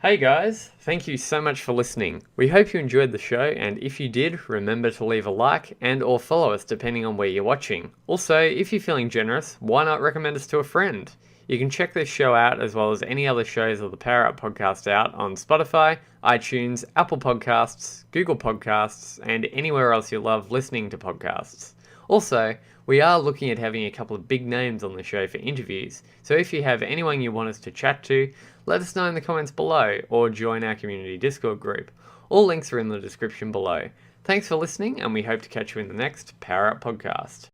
Hey guys, thank you so much for listening. We hope you enjoyed the show, and if you did, remember to leave a like and or follow us depending on where you're watching. Also, if you're feeling generous, why not recommend us to a friend? You can check this show out as well as any other shows of the Power Up podcast out on Spotify, iTunes, Apple Podcasts, Google Podcasts, and anywhere else you love listening to podcasts. Also, we are looking at having a couple of big names on the show for interviews, so if you have anyone you want us to chat to, let us know in the comments below or join our community Discord group. All links are in the description below. Thanks for listening, and we hope to catch you in the next Power Up podcast.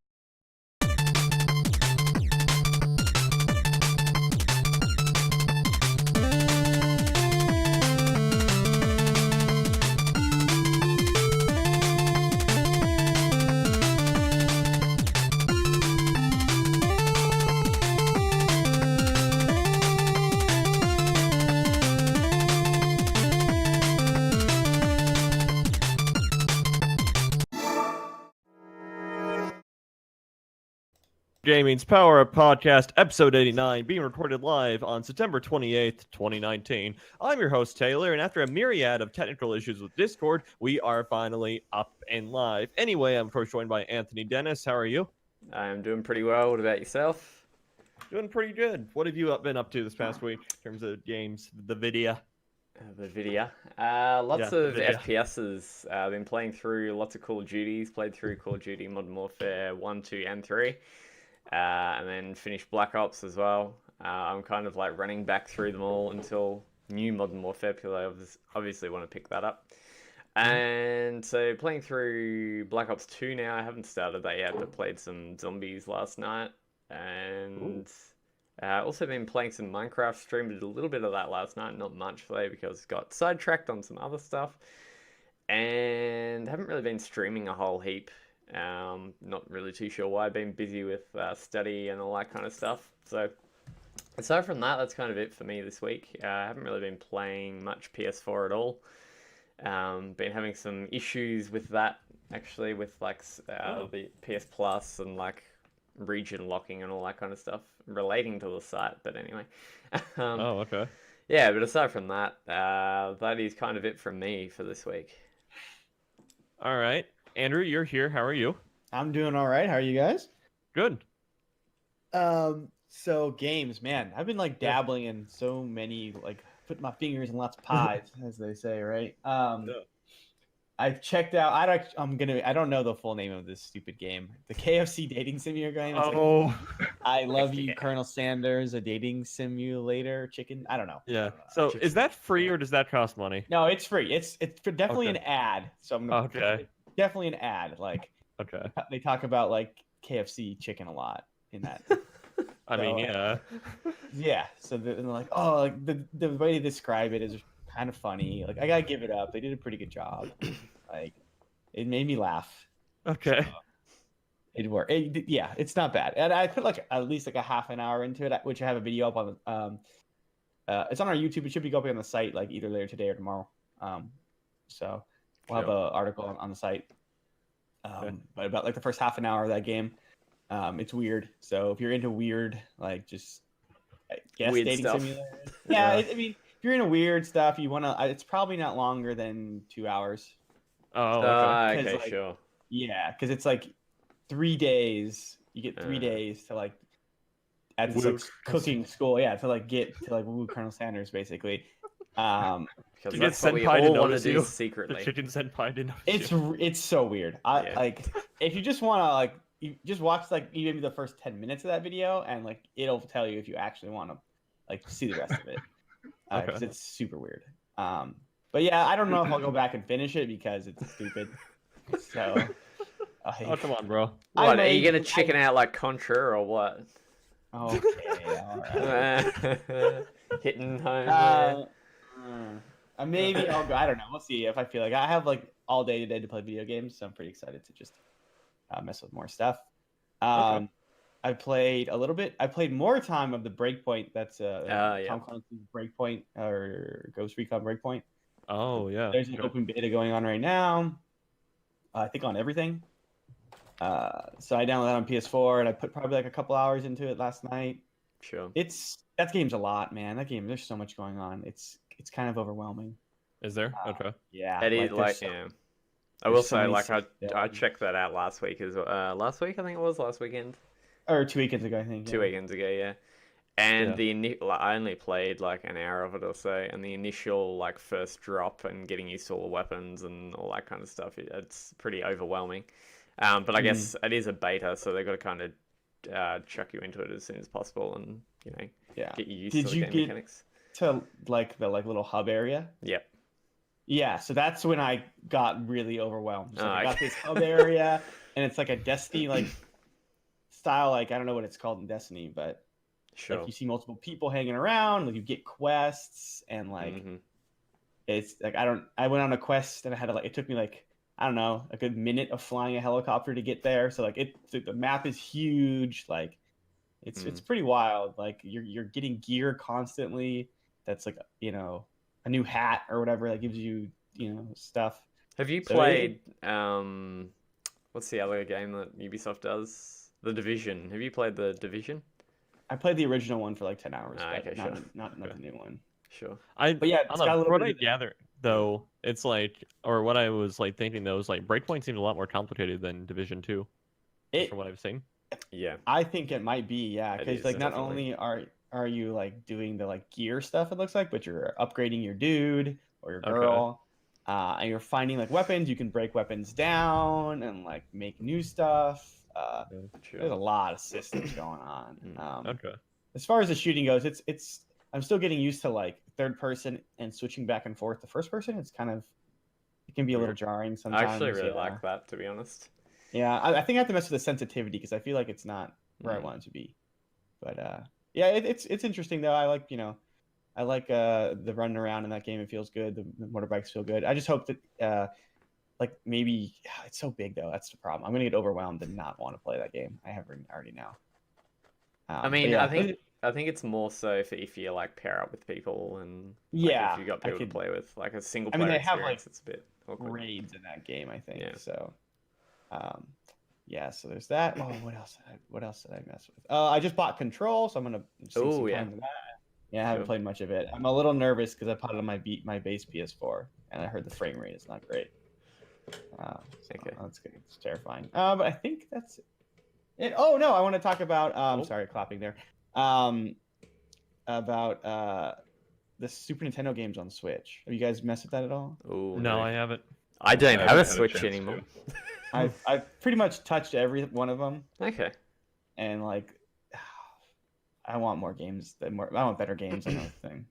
Gaming's Power Up Podcast, episode 89, being recorded live on September 28th, 2019. I'm your host, Taylor, and after a myriad of technical issues with Discord, we are finally up and live. Anyway, I'm of course joined by Anthony Dennis. How are you? I'm doing pretty well. What about yourself? Doing pretty good. What have you been up to this past week in terms of games, the video? Lots of FPSs. I've been playing through lots of Call of Duties, played through Call of Duty Modern Warfare 1, 2, and 3. And then finished Black Ops as well. I'm kind of like running back through them all until new Modern Warfare because I obviously want to pick that up. And so playing through Black Ops 2 now. I haven't started that yet, but played some zombies last night. And also been playing some Minecraft, streamed a little bit of that last night. Not much though because got sidetracked on some other stuff. And haven't really been streaming a whole heap. Not really too sure why. I've been busy with study and all that kind of stuff. So aside from that, that's kind of it for me this week. I haven't really been playing much PS4 at all. Been having some issues with that actually, with like the PS Plus and like region locking and all that kind of stuff relating to the site. But anyway, Okay. Yeah. But aside from that, that is kind of it from me for this week. All right. Andrew, you're here. How are you? I'm doing all right. How are you guys? Good. So games, man. I've been like dabbling in so many, like putting my fingers in lots of pies, as they say, right? I've checked out. I don't know the full name of this stupid game. The KFC dating simulator game. I love you, Colonel Sanders, a dating simulator chicken. I don't know. Yeah. So is that free or does that cost money? No, it's free. It's definitely an ad. So I'm gonna definitely an ad. Like they talk about like KFC chicken a lot in that. I mean, yeah. Yeah. So they're like, oh, like the way they describe it is kind of funny. Like I gotta give it up. They did a pretty good job. Like it made me laugh. Okay. So, it worked. Yeah, it's not bad. And I put like at least like a half an hour into it, which I have a video up on. It's on our YouTube. It should be going on the site like either later today or tomorrow. So we'll have an article on the site. But about like the first half an hour of that game, it's weird. So if you're into weird, like just I guess weird dating stuff. simulator. Yeah, I mean, if you're into weird stuff, you wanna. It's probably not longer than 2 hours. Oh, okay, like, sure. Yeah, because it's like 3 days. You get 3 days to like at this like cooking school. Yeah, to like get to like woo Colonel Sanders basically. Because that's what we all want to do secretly. The chicken senpai didn't. It's so weird. Like if you just want to like you just watch like even the first 10 minutes of that video and like it'll tell you if you actually want to like see the rest of it because it's super weird. But yeah, I don't know if I'll go back and finish it because it's stupid. So oh come on, bro! What are you gonna chicken out like Contra or what? Okay, all right. Hitting home. Maybe I'll go. I don't know. We'll see if I feel like I have like all day today to play video games, so I'm pretty excited to just mess with more stuff. I played a little bit. I played more time of the Breakpoint. That's Tom Clancy's Breakpoint or Ghost Recon Breakpoint. Oh yeah. There's an open beta going on right now. I think on everything. So I downloaded that on PS4 and I put probably like a couple hours into it last night. Sure. It's That game's a lot, man. That game, there's so much going on. It's kind of overwhelming. Is there? Okay. Yeah, It is there's yeah. I there's will so say, many like, I systems. checked that out last week as well. Last week, I think it was last weekend, Or 2 weekends ago, I think. 2 weekends ago, yeah. And Yeah. like, I only played like an hour of it or so, and the initial like first drop and getting used to all the weapons and all that kind of stuff, it's pretty overwhelming. But I guess it is a beta, so they've got to kind of chuck you into it as soon as possible, and Yeah. get you used Did to the you game get mechanics. to like the little hub area? Yep. Yeah, so that's when I got really overwhelmed. So I got okay. this hub area, and it's like a Destiny like style. Like I don't know what it's called in Destiny, but Sure. like you see multiple people hanging around. Like you get quests, and like it's like I went on a quest, and I had to like it took me like I don't know a good minute of flying a helicopter to get there. So like the map is huge. Like it's pretty wild. Like you're getting gear constantly. That's like a new hat or whatever that gives you stuff. Have you So played what's the other game that Ubisoft does? The Division. Have you played the Division? I played the original one for like 10 hours, but okay, not sure. not the new one. Sure. But yeah, I it's don't got a know. little What bit I of gather though, it's like, or what I was like thinking though is like Breakpoint seems a lot more complicated than Division 2, it. from what I've seen. Yeah. I think it might be, yeah, It because is, like not definitely. only are you like doing the like gear stuff, it looks like, but you're upgrading your dude or your Okay. girl, and you're finding like weapons. You can break weapons down and like make new stuff. Sure. There's a lot of systems going on. Okay. As far as the shooting goes, it's I'm still getting used to like third person and switching back and forth to first person. It can be a little jarring I sometimes. actually really yeah. like that, to be honest. Yeah, I think I have to mess with the sensitivity because I feel like it's not where I want it to be. But yeah, it's interesting though. I like the running around in that game. It feels good. The motorbikes feel good. I just hope that like maybe it's so big though. That's the problem. I'm gonna get overwhelmed and not want to play that game. I have already now. I mean, yeah, I think it's more so for if you like pair up with people and yeah, if you got people to play with, like a single I mean, player they have, experience, it's a bit awkward. raids in that game, I think. Yeah. So, yeah. So there's that. Oh, what else did I mess with? I just bought Control, so I'm gonna see Oh, some yeah. time with that. Yeah, I haven't Cool. played much of it. I'm a little nervous because I bought it on my base PS4, and I heard the frame rate is not great. Okay. That's good. It's terrifying. But I think that's it. Oh no, I want to talk about. Sorry, clapping there. About the Super Nintendo games on Switch. Have you guys messed with that at all? Oh, No, I haven't. I don't I have a haven't had a Switch chance anymore. I've pretty much touched every one of them, Okay. and like, I want more games. I want better games. Another thing.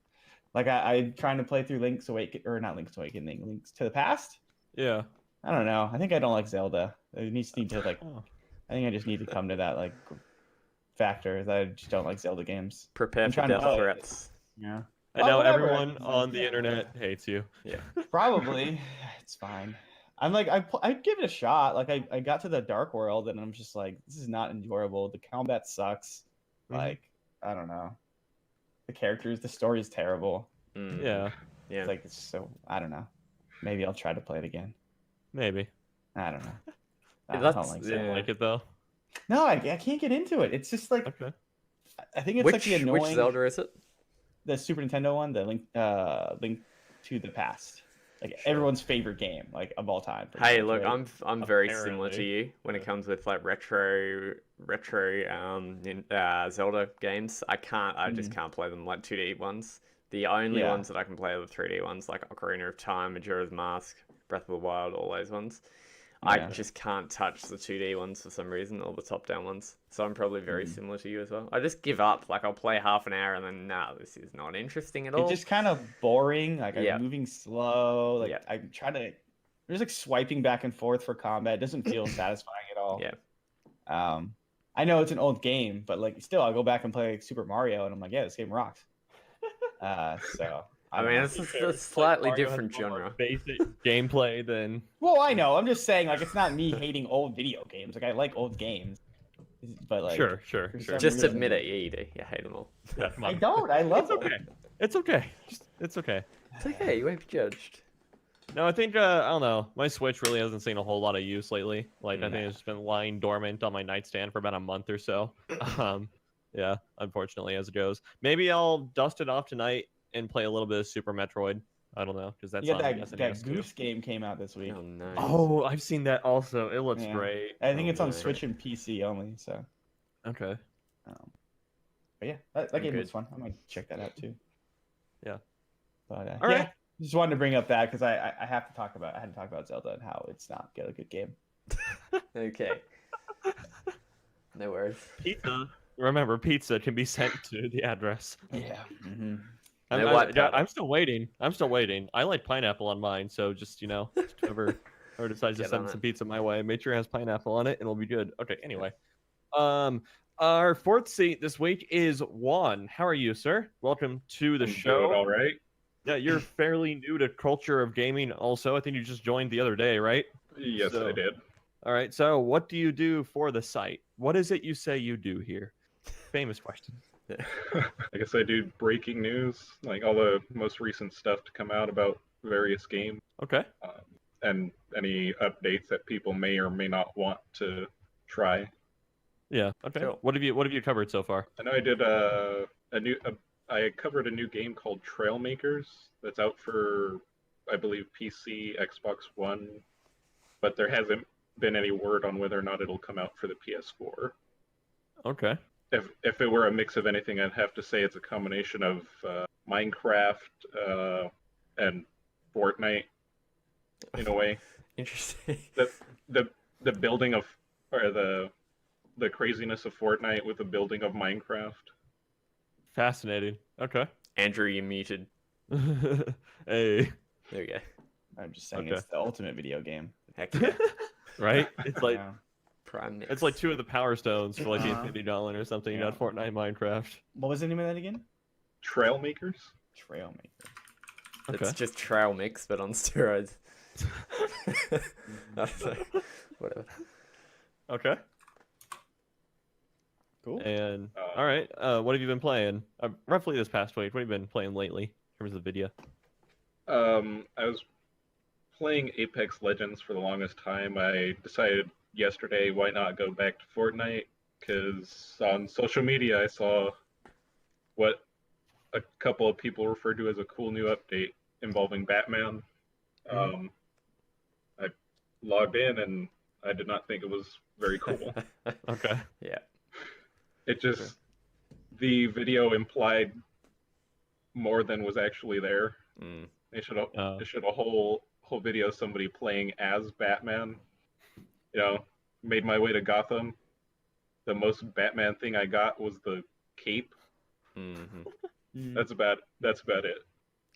Like I'm trying to play through Link's Awakening, or not Link's Awakening, Link's to the Past. Yeah. I don't know. I think I don't like Zelda. I need to like. Oh. I think I just need to come to that like factor that I just don't like Zelda games. Prepare I'm for trying to death play it. threats. Yeah. I know whatever. everyone on the Yeah. internet hates you. Yeah. Probably. It's fine. I'm like I'd give it a shot. Like I got to the Dark World and I'm just like, this is not enjoyable. The combat sucks. Mhm. Like I don't know. The story is terrible. Yeah. Yeah. It's like it's so I don't know. Maybe I'll try to play it again. Maybe. I don't know. I That's- don't like I Zelda. don't like it though. No, I can't get into it. It's just like Okay. I think it's like the annoying which Zelda is it? the Super Nintendo one, the Link to the Past. Like everyone's favorite game, like of all time. pretty Hey, much, look, right? I'm very similar to Apparently. you when it comes with like retro Zelda games. I just can't play them like 2D ones. The only Yeah. ones that I can play are the 3D ones, like Ocarina of Time, Majora's Mask, Breath of the Wild, all those ones. I Yeah. just can't touch the 2D ones for some reason, or the top-down ones. So I'm probably very Mm. similar to you as well. I just give up. Like I'll play half an hour and then, nah, this is not interesting at all. It's just kind of boring. Like Yeah. I'm moving slow. Like Yeah. I'm trying to. There's like swiping back and forth for combat. It doesn't feel satisfying at all. Yeah. I know it's an old game, but like still, I'll go back and play like, Super Mario, and I'm like, yeah, this game rocks. So I don't mean, know. it's Fair, a like slightly Mario has different more genre. Basic gameplay than. Well, I know. I'm just saying, like, it's not me hating old video games. Like, I like old games, but like, Sure. for some Just reason- admit it, you do. You hate them all. Yeah, come I on. don't. I love It's okay. It's okay. It's okay. It's okay. You won't be judged. No, I think I don't know. My Switch really hasn't seen a whole lot of use lately. Like I think it's been lying dormant on my nightstand for about a month or so. Yeah, unfortunately, as it goes. Maybe I'll dust it off tonight and play a little bit of Super Metroid. I don't know, because that's You got on that SNES too. Goose game came out this week. Oh no. Oh, I've seen that also. It looks Yeah. great. I think Oh, it's on no. Switch and PC only. So, Okay. but yeah, that game good. was fun. I might check that out too. Yeah. But All yeah, right. just wanted to bring up that because I have to talk about Zelda and how it's not a good game. Okay. No worries. Pizza. Remember, pizza can be sent to the address. Yeah. Mm-hmm. No white powder. I'm still waiting. I like pineapple on mine, so just whoever decides to Get send on some it. pizza my way, make sure it has pineapple on it, and it'll be good. Okay. Anyway, our fourth seat this week is Juan. How are you, sir? Welcome to the I'm show. doing all right. Yeah, you're fairly new to culture of gaming. Also, I think you just joined the other day, right? Yes, So- I did. All right. So, what do you do for the site? What is it you say you do here? Famous question. I guess I do breaking news, like all the most recent stuff to come out about various games, Okay. and any updates that people may or may not want to try. Yeah. Okay. Cool. What have you covered so far? I know I did I covered a new game called Trail Makers that's out for, I believe, PC, Xbox One, but there hasn't been any word on whether or not it'll come out for the PS4. Okay. If it were a mix of anything, I'd have to say it's a combination of Minecraft and Fortnite in a way. Interesting. The building of, or the craziness of Fortnite with the building of Minecraft. Fascinating. Okay. Andrew, you muted. Hey. There we go. I'm just saying Okay. it's the ultimate video game. Heck yeah. Right? It's like Yeah. Prime mix. it's like two of the Power Stones for like the Uh-huh. Infinity Dollar or something. You Yeah. got Fortnite, Minecraft. What was the name of that again? Trail Makers? Trail Maker. Okay. It's just trail mix, but on steroids. I don't know. Whatever. Okay. Cool. And all right, what have you been playing? Roughly this past week. What have you been playing lately in terms of video? I was playing Apex Legends for the longest time. I decided yesterday why not go back to Fortnite, because on social media I saw what a couple of people referred to as a cool new update involving Batman. I logged in and I did not think it was very cool. Okay. Yeah. It just, the video implied more than was actually there. Mm. They should a whole video of somebody playing as Batman. You know, made my way to Gotham. The most Batman thing I got was the cape. Mm-hmm. That's about it.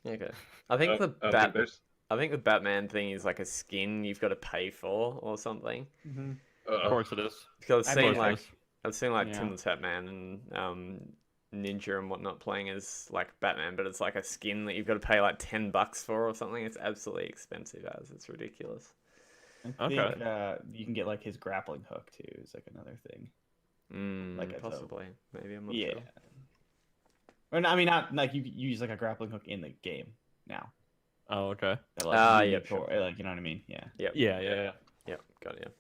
Okay. I think I think the Batman thing is like a skin you've got to pay for or something. Mm-hmm. Of course it is. Because I I've mean, seen Of course it is. I've seen like Yeah. Tim the Tatman and Ninja and whatnot playing as like Batman, but it's like a skin that you've got to pay like $10 for or something. It's absolutely expensive as it's ridiculous. I think Okay. you can get like his grappling hook too. Is like another thing. Like a Possibly. Maybe I'm not Yeah. sure. Or, I mean, not like you use like a grappling hook in the game now. Oh, okay. That, like, you yeah, use for- like you know what I mean? Yeah. Yep. Yeah. Yeah, got it.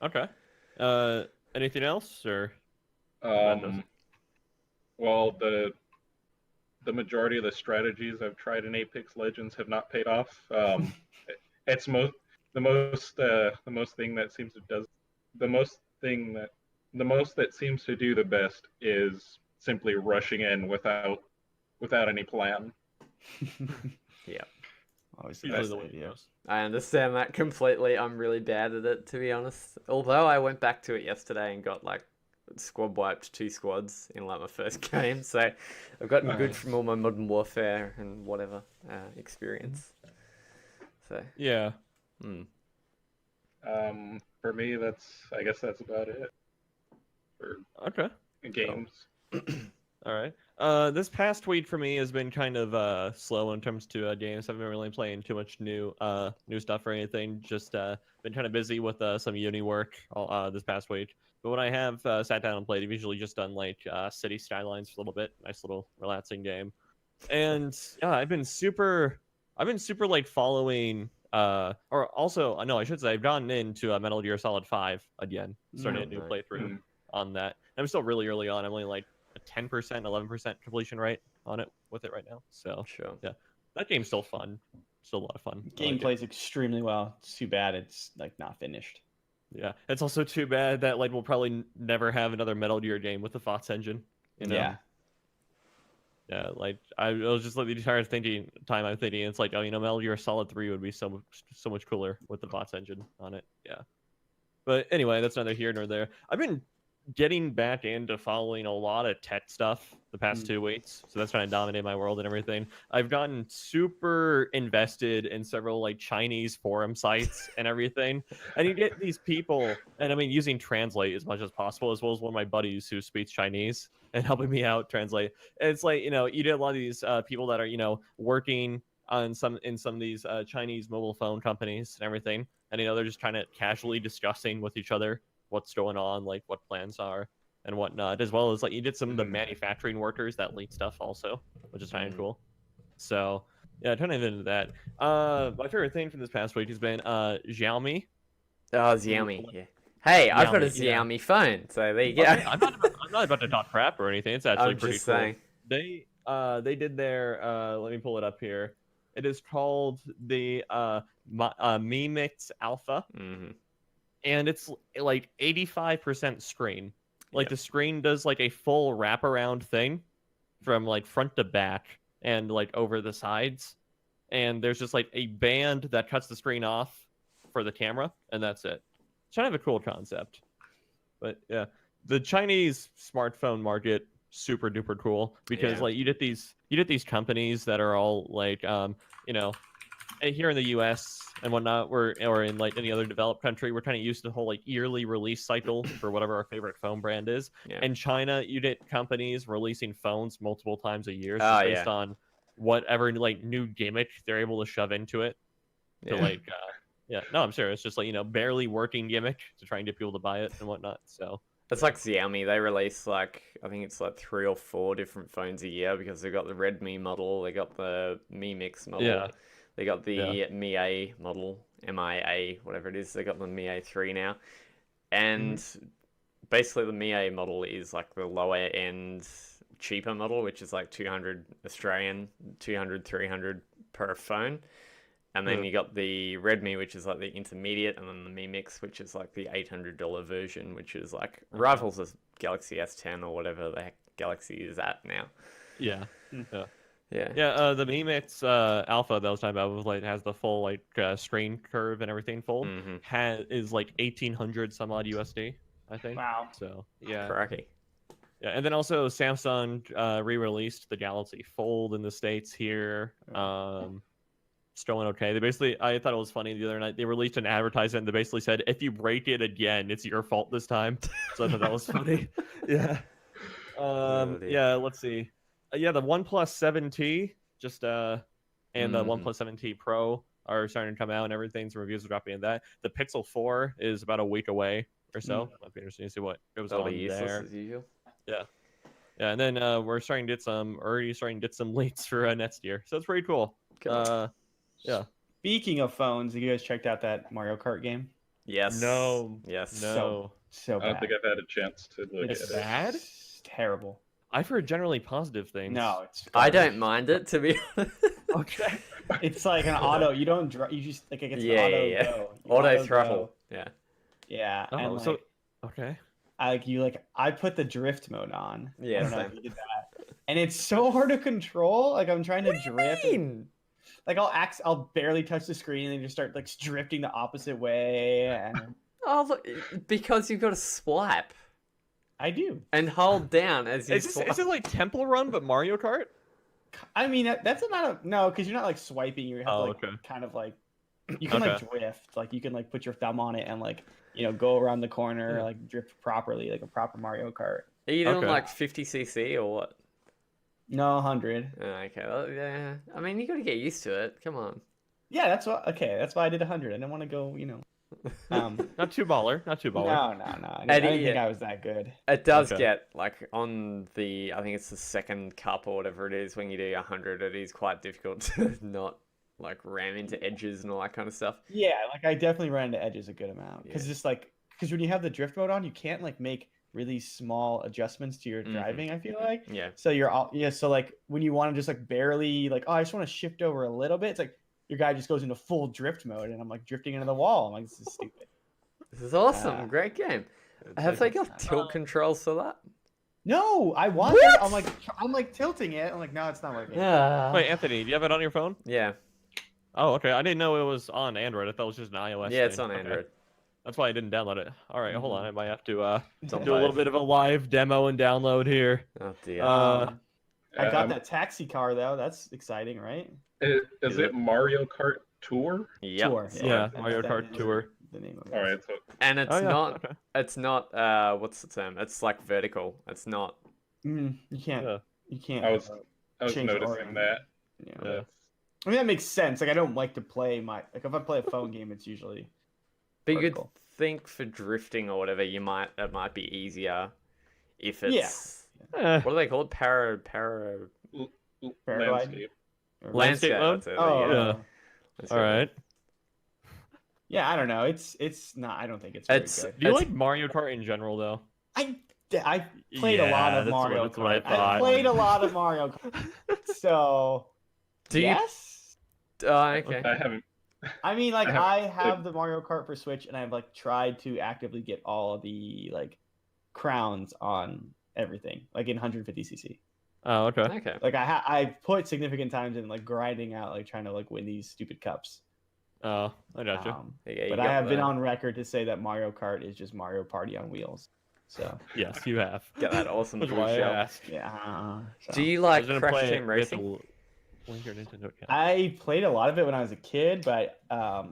Okay. Anything else or? Well, the majority of the strategies I've tried in Apex Legends have not paid off. It's the most thing that seems to does the most that seems to do the best is simply rushing in without any plan. Yeah. Always Usually the the best way it idea. goes. I understand that completely. I'm really bad at it, to be honest. Although I went back to it yesterday and got like squad wiped 2 squads in like my first game, so I've gotten good from all my Modern Warfare and whatever experience. So Yeah. For me, I guess that's about it for Okay. games. All right. This past week for me has been kind of slow in terms to games. I haven't been really playing too much new stuff or anything. Just been kind of busy with some uni work this past week. But when I have sat down and played, I've usually just done like City Skylines for a little bit. Nice little relaxing game. And yeah, I've been super like following. Or also, no, I should say I've gotten into Metal Gear Solid 5 again. Starting a new nice. playthrough. on that. I'm still really early on. I'm only like a 10%, 11% completion rate on it with it right now. So Sure. yeah, that game's still fun. Still a lot of fun. I Game like it. plays extremely well. It's too bad it's like not finished. Yeah, it's also too bad that like we'll probably never have another Metal Gear game with the FOTS engine. You know? Yeah. Yeah, like I was just like the entire time I'm thinking it's like, oh, you know, Metal Gear Solid 3 would be so much cooler with the FOTS engine on it. Yeah. But anyway, that's neither here nor there. I've been getting back into following a lot of tech stuff the past 2 weeks, so that's trying to dominate my world and everything. I've gotten super invested in several like Chinese forum sites and everything, and you get these people, and I mean using Translate as much as possible, as well as one of my buddies who speaks Chinese and helping me out translate. And it's like, you know, you get a lot of these people that are, you know, working on some of these Chinese mobile phone companies and everything, and you know they're just kind of casually discussing with each other what's going on, like what plans are and whatnot, as well as like you did some of the manufacturing workers that leak stuff also, which is kind of cool. So yeah, turning into that. My favorite thing from this past week has been Xiaomi. Oh, Xiaomi. Yeah. Hey, I've got a Xiaomi, yeah. Xiaomi phone, so there you go. Okay, I'm not about to talk crap or anything. It's actually I'm pretty just cool. saying. They did their let me pull it up here. It is called the Mi Mix Alpha. Mm-hmm. And it's like 85% screen. Like the screen does like a full wraparound thing from like front to back and like over the sides. And there's just like a band that cuts the screen off for the camera, and that's it. It's kind of a cool concept. But yeah, the Chinese smartphone market, super duper cool, because like you get these companies that are all like you know, here in the US and whatnot, or in like any other developed country, we're kind of used to the whole like yearly release cycle for whatever our favorite phone brand is. Yeah. In China, you get companies releasing phones multiple times a year, based on whatever like new gimmick they're able to shove into it. To like, no, I'm serious. It's just like, you know, barely working gimmick to try and get people to buy it and whatnot. So it's like Xiaomi. They release like, I think it's like 3 or 4 different phones a year, because they've got the Redmi model, they got the Mi Mix model. They got the Mi A model, MIA, whatever it is. They got the Mi A3 now. And basically the Mi A model is like the lower end, cheaper model, which is like 200 Australian, 200, 300 per phone. And then you got the Redmi, which is like the intermediate, and then the Mi Mix, which is like the $800 version, which is like rivals the Galaxy S10 or whatever the heck Galaxy is at now. Yeah. The Mi Mix Alpha that I was talking about, like has the full like screen curve and everything full. Is like 1,800 some odd USD, I think. Wow. So yeah. Cracky. Yeah, and then also Samsung re-released the Galaxy Fold in the States here. It's going okay. They basically, I thought it was funny the other night. They released an advertisement that basically said, "If you break it again, it's your fault this time." So I thought that was funny. Yeah. Yeah. Let's see. Yeah, the OnePlus 7T and the OnePlus 7T Pro are starting to come out and everything. So reviews are dropping in that. The Pixel 4 is about a week away or so. It'll be interesting to see what goes on there. As usual. Yeah. Yeah, and then we're already starting to get some leaks for next year. So it's pretty cool. Yeah. Speaking of phones, have you guys checked out that Mario Kart game? Yes. No. Yes. No. So bad. I don't think I've had a chance to look It's at bad? It's terrible. I've heard generally positive things. No, it's. I don't mind it, to be honest. Okay. It's like an auto. You don't. You just like it gets an auto go. You Auto throttle. Go. Yeah. Oh, and, so okay. I put the drift mode on. Yeah, I don't know if you did that. And it's so hard to control. Like I'm trying to drift. Like I'll barely touch the screen and then just start like drifting the opposite way. And Oh, look, because you've got to swipe I do. and hold down as you Is it like Temple Run but Mario Kart? I mean that's not no, because you're not like swiping. You have to like okay. kind of like you can like drift. Like you can like put your thumb on it and like go around the corner, like drift properly, like a proper Mario Kart. Are you doing like 50cc or what? No, 100. Okay, well, yeah. I mean, you got to get used to it. Come on. Yeah, that's why I did 100. I didn't want to go, Not too baller. Not too baller. No. I didn't think I was that good. It does get like on the, I think it's the second cup or whatever it is, when you do 100, it is quite difficult to not like ram into edges and all that kind of stuff. Yeah, like I definitely ran into edges a good amount because when you have the drift mode on, you can't like make really small adjustments to your driving. I feel like. Yeah. So you're all So like when you want to just like barely like, oh, I just want to shift over a little bit. It's like your guy just goes into full drift mode, and I'm like drifting into the wall. I'm like, this is stupid. This is awesome. Great game. Have they got tilt controls for that? No, I want What? that. I'm like tilting it. I'm like, no, it's not working. Yeah. Wait, Anthony, do you have it on your phone? Yeah. Oh, okay. I didn't know it was on Android. I thought it was just an iOS. Yeah, it's thing. on Okay. Android. That's why I didn't download it. All right, hold on. I might have to It's on do a little both. bit of a live demo and download here. Oh dear. I got Um, that taxi car though. That's exciting, right? Is it Mario Kart Tour? Yep. Tour. Yeah, That- Mario that Kart is Tour. The name of it. All right, so And it's Oh, yeah. not. Okay. It's not. What's the term? It's like vertical. It's not. You can't. Yeah. You can't. I was change the noticing order. that. Yeah. Yeah. I mean that makes sense. Like I don't like to play if I play a phone game, it's usually. But you could vertical. think for drifting or whatever, it might be easier if Yeah. it's. Eh, What do they call it? Paraglide? Landscape. Landscape mode? That's it, Oh. yeah. Yeah. That's all it. right. Yeah, I don't know. It's not. I don't think it's very It's- good. Do you It's- like Mario Kart in general, though? I played a lot Yeah, of that's Mario what I Kart. thought. I played a lot of Mario Kart. So Do you? yes. Okay. I haven't. I mean, like I I have- have the Mario Kart for Switch, and I've like tried to actively get all of the like crowns on everything, like in 150cc. Oh, okay. Okay. Like I've put significant times in like grinding out, like trying to like win these stupid cups. Oh, I gotcha. Yeah, you But I got have been the- on record to say that Mario Kart is just Mario Party on wheels. So Yes, you have. Get that awesome That's blue why I shell. asked. yeah. So. Do you I like was gonna Crash play Team it with Racing? the link your Nintendo account. I played a lot of it when I was a kid, but Yeah,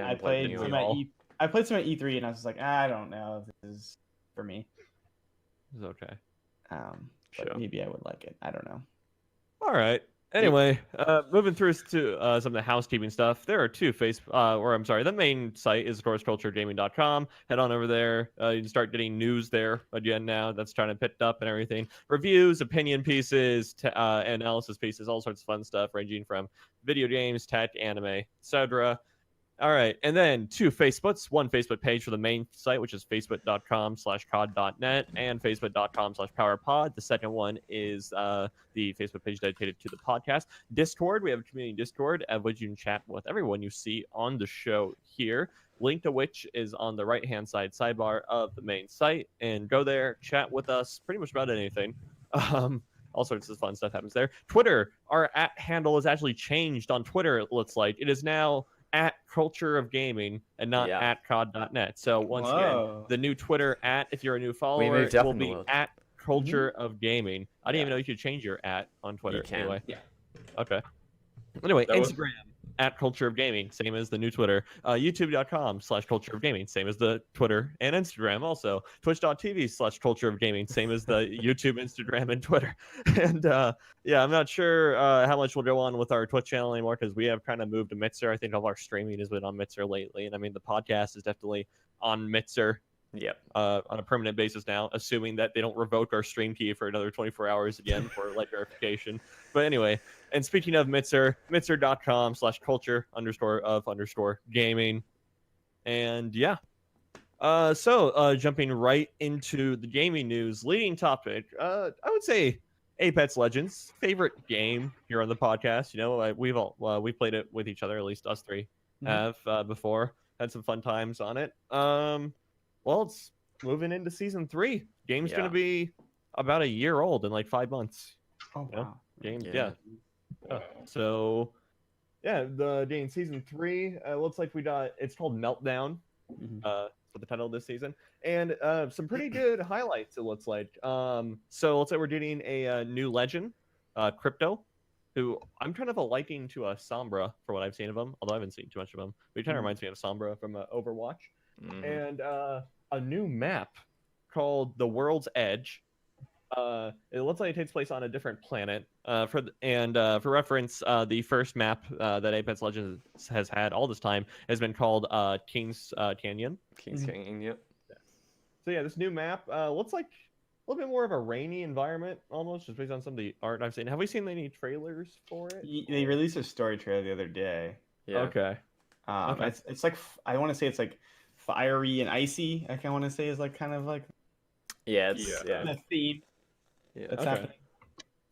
I played it some at at all. I played some at E3, and I was just like, I don't know if this is for me. It's okay. But Sure. maybe I would like it. I don't know. All right. Anyway, moving through to some of the housekeeping stuff. There are two the main site is, of course, culturegaming.com. Head on over there. You can start getting news there again now. That's trying to pick up and everything. Reviews, opinion pieces, analysis pieces, all sorts of fun stuff ranging from video games, tech, anime, etc. All right, and then two Facebooks. One Facebook page for the main site, which is facebook.com/cod.net and facebook.com/powerpod. The second one is the Facebook page dedicated to the podcast. Discord, we have a community Discord at which you can chat with everyone you see on the show here. Link to which is on the right-hand side sidebar of the main site. And go there, chat with us pretty much about anything. All sorts of fun stuff happens there. Twitter, our @handle is actually changed on Twitter, it looks like. It is now @culture of gaming and not Yeah. @cod.net. So once again, the new Twitter if you're a new follower, moved up will in the be world. @culture of gaming. I didn't Yeah. even know you could change your on Twitter. You can. Anyway, Yeah. okay. Anyway, That was- Instagram @culture of gaming, same as the new Twitter. YouTube.com/culture of gaming, same as the Twitter and Instagram. Also, Twitch.tv/culture of gaming, same as the YouTube, Instagram, and Twitter. And yeah, I'm not sure how much we'll go on with our Twitch channel anymore because we have kind of moved to Mixer. I think all of our streaming has been on Mixer lately, and I mean the podcast is definitely on Mixer Yep. on a permanent basis now, assuming that they don't revoke our stream key for another 24 hours again for light verification. But anyway, and speaking of Mixer, mixer.com/culture_of_gaming. And yeah. So jumping right into the gaming news, leading topic, I would say Apex Legends, favorite game here on the podcast. You know, we played it with each other, at least us three have before. Had some fun times on it. Well, it's moving into season 3. Game's Yeah. gonna be about a year old in like 5 months. Oh Yeah. wow. Game, Yeah. yeah. Wow. So, yeah, the game season 3 looks like it's called Meltdown. For the title of this season, and some pretty good highlights. It looks like. So let's say we're getting a new legend, Crypto, who I'm kind of a liking to Sombra for what I've seen of him, although I haven't seen too much of him. But he kind of reminds me of Sombra from Overwatch. Mhm. And a new map called the World's Edge. It looks like it takes place on a different planet. For reference, the first map that Apex Legends has had all this time has been called King's Canyon. King's Canyon. Yep. So yeah, this new map looks like a little bit more of a rainy environment, almost just based on some of the art I've seen. Have we seen any trailers for it? They released a story trailer the other day. Yeah. Okay. Okay. It's like I want to say it's like fiery and icy. I kind of want to say is like kind of like Yeah, it's Yeah. The theme yeah. that's Okay. happening.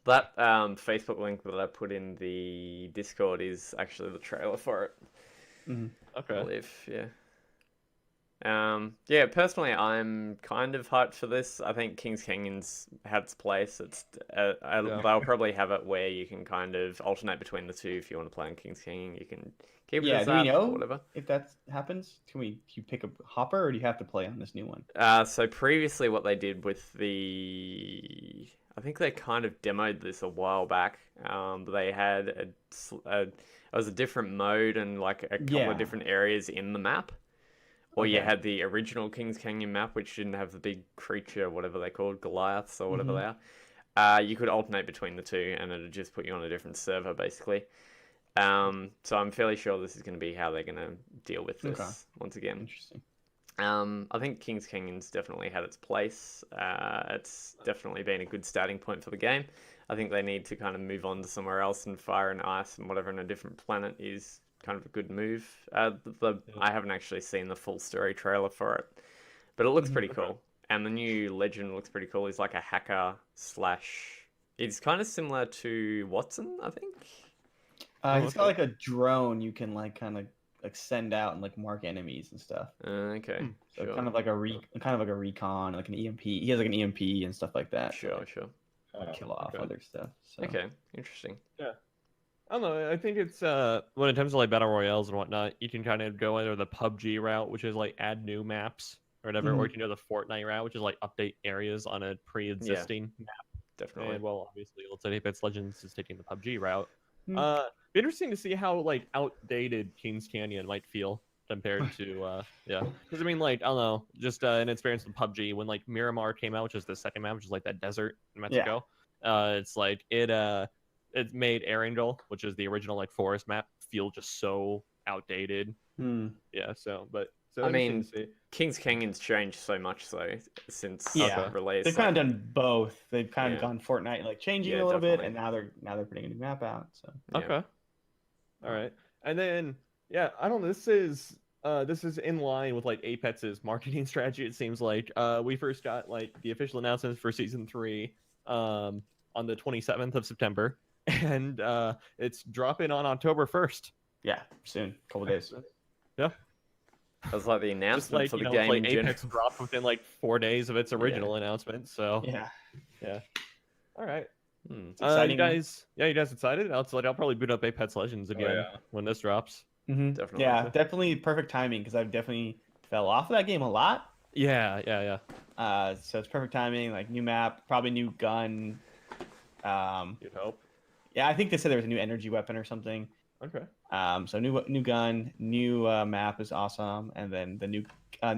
That Facebook link that I put in the Discord is actually the trailer for it. I Okay. believe, yeah. Yeah, personally, I'm kind of hyped for this. I think King's Canyon's had its place. They'll probably have it where you can kind of alternate between the two. If you want to play on King's Canyon, you can keep it Yeah, as do we that or know whatever. if that happens? Do you pick a hopper, or do you have to play on this new one? So previously, what they did with I think they kind of demoed this a while back. But they had it was a different mode and like a couple Yeah. of different areas in the map. Or you Okay. had the original Kings Canyon map, which didn't have the big creature, whatever they called, Goliaths or whatever they are. You could alternate between the two, and it'd just put you on a different server, basically. So I'm fairly sure this is going to be how they're going to deal with this Okay. once again. Interesting. I think Kings Canyon's definitely had its place. It's definitely been a good starting point for the game. I think they need to kind of move on to somewhere else, and Fire and Ice and whatever in a different planet is kind of a good move. I haven't actually seen the full story trailer for it, but it looks pretty cool. And the new legend looks pretty cool. He's like a hacker slash. It's kind of similar to Watson, I think. He's got like a drone you can like kind of like send out and like mark enemies and stuff. Okay, So sure. kind of like a recon, like an EMP. He has like an EMP and stuff like that. Sure. To kill off okay. other stuff. So. Okay, interesting. I don't know. I think it's when it comes to like battle royales and whatnot, you can kind of go either the PUBG route, which is like add new maps or whatever, or you can go the Fortnite route, which is like update areas on a pre-existing map. Definitely. And well, obviously, let's say Apex Legends is taking the PUBG route. Hmm. Be interesting to see how like outdated Kings Canyon might feel compared to yeah. Because I mean, like I don't know, just an experience with PUBG when like Miramar came out, which is the second map, which is like that desert in Mexico. It's like it made Erangel, which is the original like forest map, feel just so outdated. Yeah. So I mean, to see. Kings Canyon's changed so much since Yeah. release. They've kind of done both. They've kind of Yeah. gone Fortnite, like changing Yeah, a little bit, definitely. and now they're putting a new map out. So Yeah. Okay. All right. And then yeah, I don't know. This is in line with like Apex's marketing strategy. It seems like we first got like the official announcement for season 3 on the 27th of September, and it's dropping on October 1st. yeah, soon, couple days. Yeah. That was like the Just announcement like for the it's game like in general. Apex dropped within like 4 days of its original announcement. So Yeah, all right. it's exciting. You guys excited? I'll probably boot up Apex Legends again yeah. when this drops. Definitely. Yeah, definitely perfect timing because I've definitely fell off of that game a lot. Yeah. So it's perfect timing. Like new map, probably new gun. You'd hope. Yeah, I think they said there was a new energy weapon or something. Okay. So new gun, new map is awesome, and then the new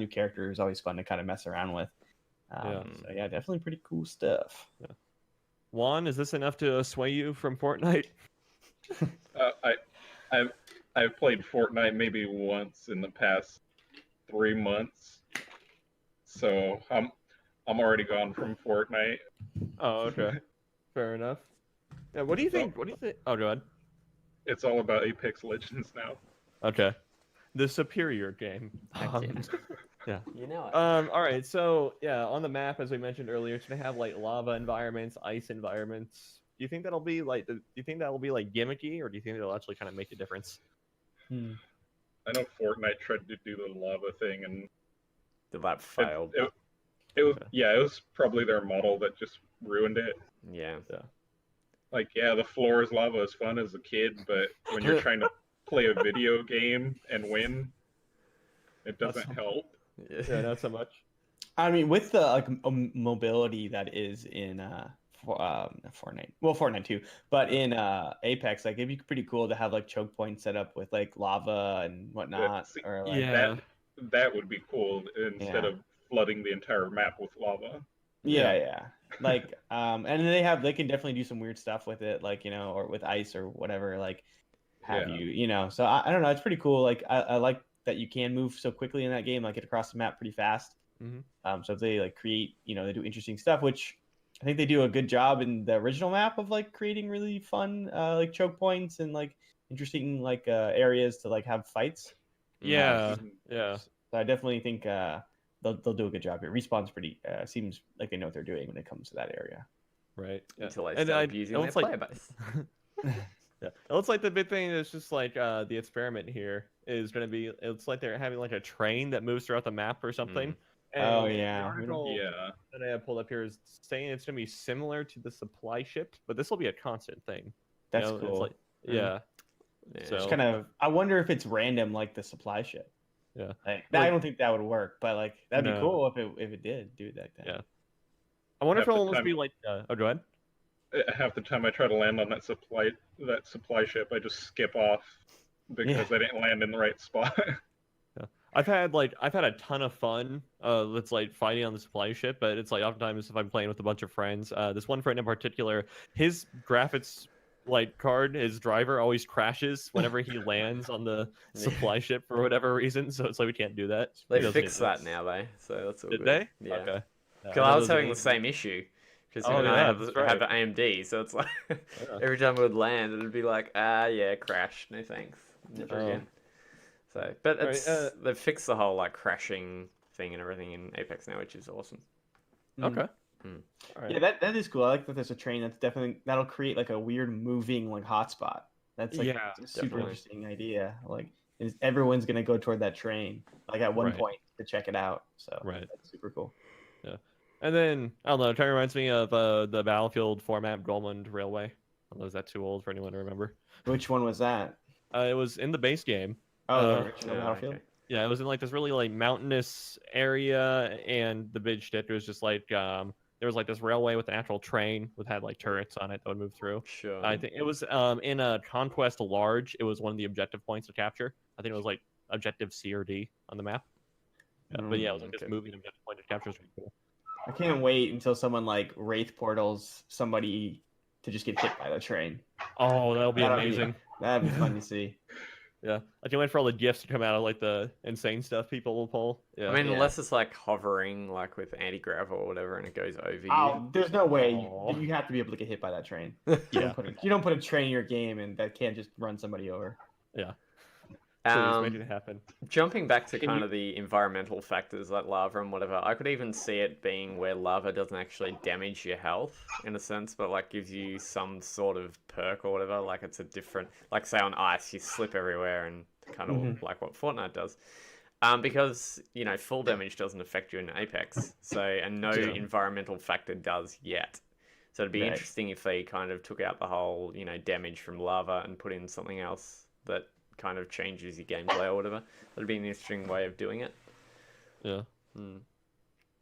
character is always fun to kind of mess around with. Yeah. So yeah, definitely pretty cool stuff. Juan, is this enough to sway you from Fortnite? I've played Fortnite maybe once in the past 3 months, so I'm already gone from Fortnite. Oh, okay. Fair enough. Yeah, what do you think? Oh, go ahead. It's all about Apex Legends now. Okay. The superior game. Yeah. You know it. All right. So yeah, on the map, as we mentioned earlier, it's gonna have like lava environments, ice environments. Do you think that'll be like? Gimmicky, or do you think it'll actually kind of make a difference? I know Fortnite tried to do the lava thing, and That failed. it was probably their model that just ruined it. Yeah. Like, yeah, the floor is lava is fun as a kid, but when you're trying to play a video game and win, it doesn't help. Yeah, not so much. I mean, with the like mobility that is in Fortnite, well, Fortnite too, but in Apex, like it'd be pretty cool to have like choke points set up with like lava and whatnot, See, or like that would be cool instead of flooding the entire map with lava. Yeah. Like, and then they can definitely do some weird stuff with it, like, or with ice or whatever, like, So I don't know, it's pretty cool. Like, I like that you can move so quickly in that game, like get across the map pretty fast. So if they like create, they do interesting stuff, which I think they do a good job in the original map of like creating really fun, like choke points and like interesting like areas to like have fights. Yeah. So I definitely think they'll do a good job here. Respawn's pretty seems like they know what they're doing when it comes to that area. Right. Yeah. Until they And start abusing their looks like- player base. Yeah, it looks like the big thing is just like the experiment here is going to be. It's like they're having like a train that moves throughout the map or something. Oh, And yeah. The article Yeah. that I have pulled up here is saying it's going to be similar to the supply ship, but this will be a constant thing. That's It's cool. like, yeah. Yeah. So Just kind of, I wonder if it's random like the supply ship. Yeah. Like, Like- I don't think that would work, but like that'd be No. cool if it did do that. Yeah. I wonder if Half it'll the almost time- be like. Oh, go ahead. Half the time I try to land on that supply ship, I just skip off because I didn't land in the right spot. I've had a ton of fun that's like fighting on the supply ship, but it's like oftentimes if I'm playing with a bunch of friends, this one friend in particular, his graphics card, his driver always crashes whenever he lands on the supply ship for whatever reason, so it's like we can't do that. They He doesn't fixed do that this. now, though, so that's all Did good. they? Yeah. Okay. Because I was having the same issue. Because Oh, I yeah, have, that's have right. AMD, so it's like Yeah. every time it would land, it would be like, yeah, crash, no thanks, never Oh. again. So, but Right, it's they've fixed the whole like crashing thing and everything in Apex now, which is awesome. Okay. Mm. All right. Yeah, that is cool. I like that there's a train that'll create like a weird moving like hotspot. That's like Yeah, a super definitely. interesting idea. Like everyone's gonna go toward that train like at one Right. point to check it out. So Right. that's super cool. And then I don't know. It kind of reminds me of the Battlefield format Goldmund Railway. I don't know, is that too old for anyone to remember? Which one was that? It was in the base game. Oh, the Uh, original Yeah, Battlefield. okay. Yeah, it was in like this really like mountainous area, and the big shit was just like there was like this railway with an actual train with had like turrets on it that would move through. Sure. I think it was in a Conquest Large. It was one of the objective points to capture. I think it was like objective C or D on the map. Yeah, but yeah, it was like this Okay. moving objective point to capture. Was really cool. I can't wait until someone like Wraith portals somebody to just get hit by the train. Oh, that'll be That'll be- amazing. That'd be fun to see. Yeah, I can't wait for all the gifs to come out of like the insane stuff people will pull. Yeah. I mean, Yeah. unless it's like hovering, like with anti-grav or whatever, and it goes over you. Oh, there's no way Aw. you have to be able to get hit by that train. Yeah. You don't put a train in your game and that can't just run somebody over. So just make it happen. Jumping back to Can kind you- of the environmental factors like lava and whatever, I could even see it being where lava doesn't actually damage your health in a sense, but like gives you some sort of perk or whatever. Like it's a different, like say on ice, you slip everywhere and kind of like what Fortnite does. Because you know full damage doesn't affect you in Apex, so and no Yeah. environmental factor does yet. So it'd be Right. interesting if they kind of took out the whole damage from lava and put in something else that kind of changes your gameplay or whatever. That'd be an interesting way of doing it. Yeah. Mm.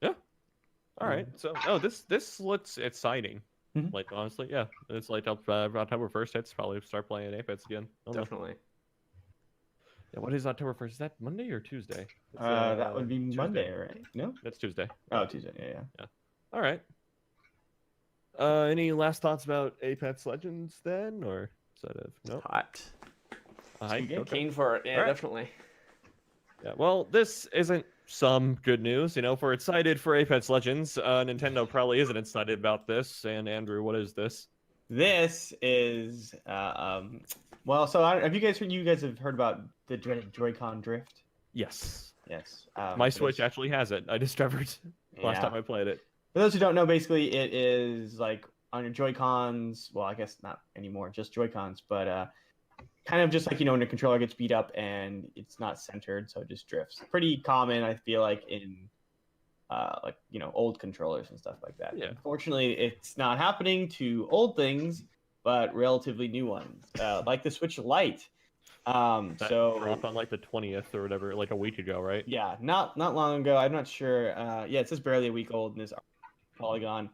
All right. So, this looks exciting. Mhm. Like honestly, yeah. It's like October 1st. I'd probably start playing Apex again. I don't know. Definitely. Yeah, what is October 1st? Is that Monday or Tuesday? It's, That would be Tuesday. Monday, right? No? That's Tuesday. Oh, Tuesday. Yeah. All right. Any last thoughts about Apex Legends then, or is that a no? Hyped. Sweet. Okay. Keen for it. Yeah, Alright. definitely. Yeah, well, this isn't some good news. If we're excited for Apex Legends, Nintendo probably isn't excited about this. And Andrew, what is this? This is well. So have you guys have heard about the dreaded Joycon Drift? Yes. Yes. My for Switch those- actually has it. I discovered last yeah. time I played it. For those who don't know, basically it is like on your Joy-Cons. Well, I guess not anymore, just Joy-Cons, but kind of just like when your controller gets beat up and it's not centered, so it just drifts. Pretty common, I feel like, in like old controllers and stuff like that. Yeah. Unfortunately, it's not happening to old things, but relatively new ones, like the Switch Lite. That So dropped on like the 20th or whatever, like a week ago, right? yeah, not long ago. I'm not sure. Yeah, it says barely a week old in this Polygon.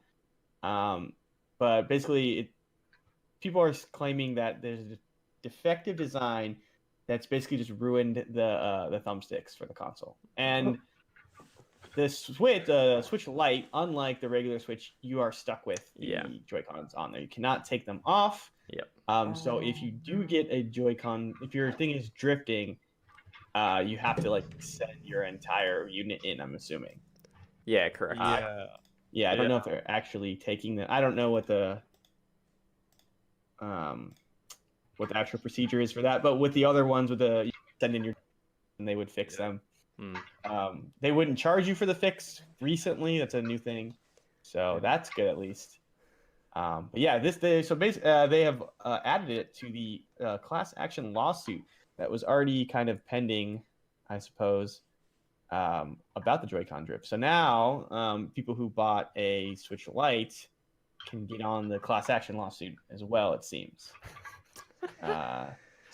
But basically, people are claiming that there's a defective design that's basically just ruined the thumbsticks for the console. And the Switch Lite, unlike the regular Switch, you are stuck with the Yeah. Joy-Cons on there. You cannot take them off. Yep. So if you do get a Joy-Con, if your thing is drifting, you have to like send your entire unit in, I'm assuming. Yeah, correct. Yeah, I don't Yeah. know if they're actually taking the. I don't know what the actual procedure is for that. But with the other ones, with the you send in your, and they would fix them. They wouldn't charge you for the fix recently. That's a new thing, so that's good at least. But yeah, they have added it to the class action lawsuit that was already kind of pending, I suppose, about the Joycon Drift. So now people who bought a Switch Lite can get on the class action lawsuit as well, it seems.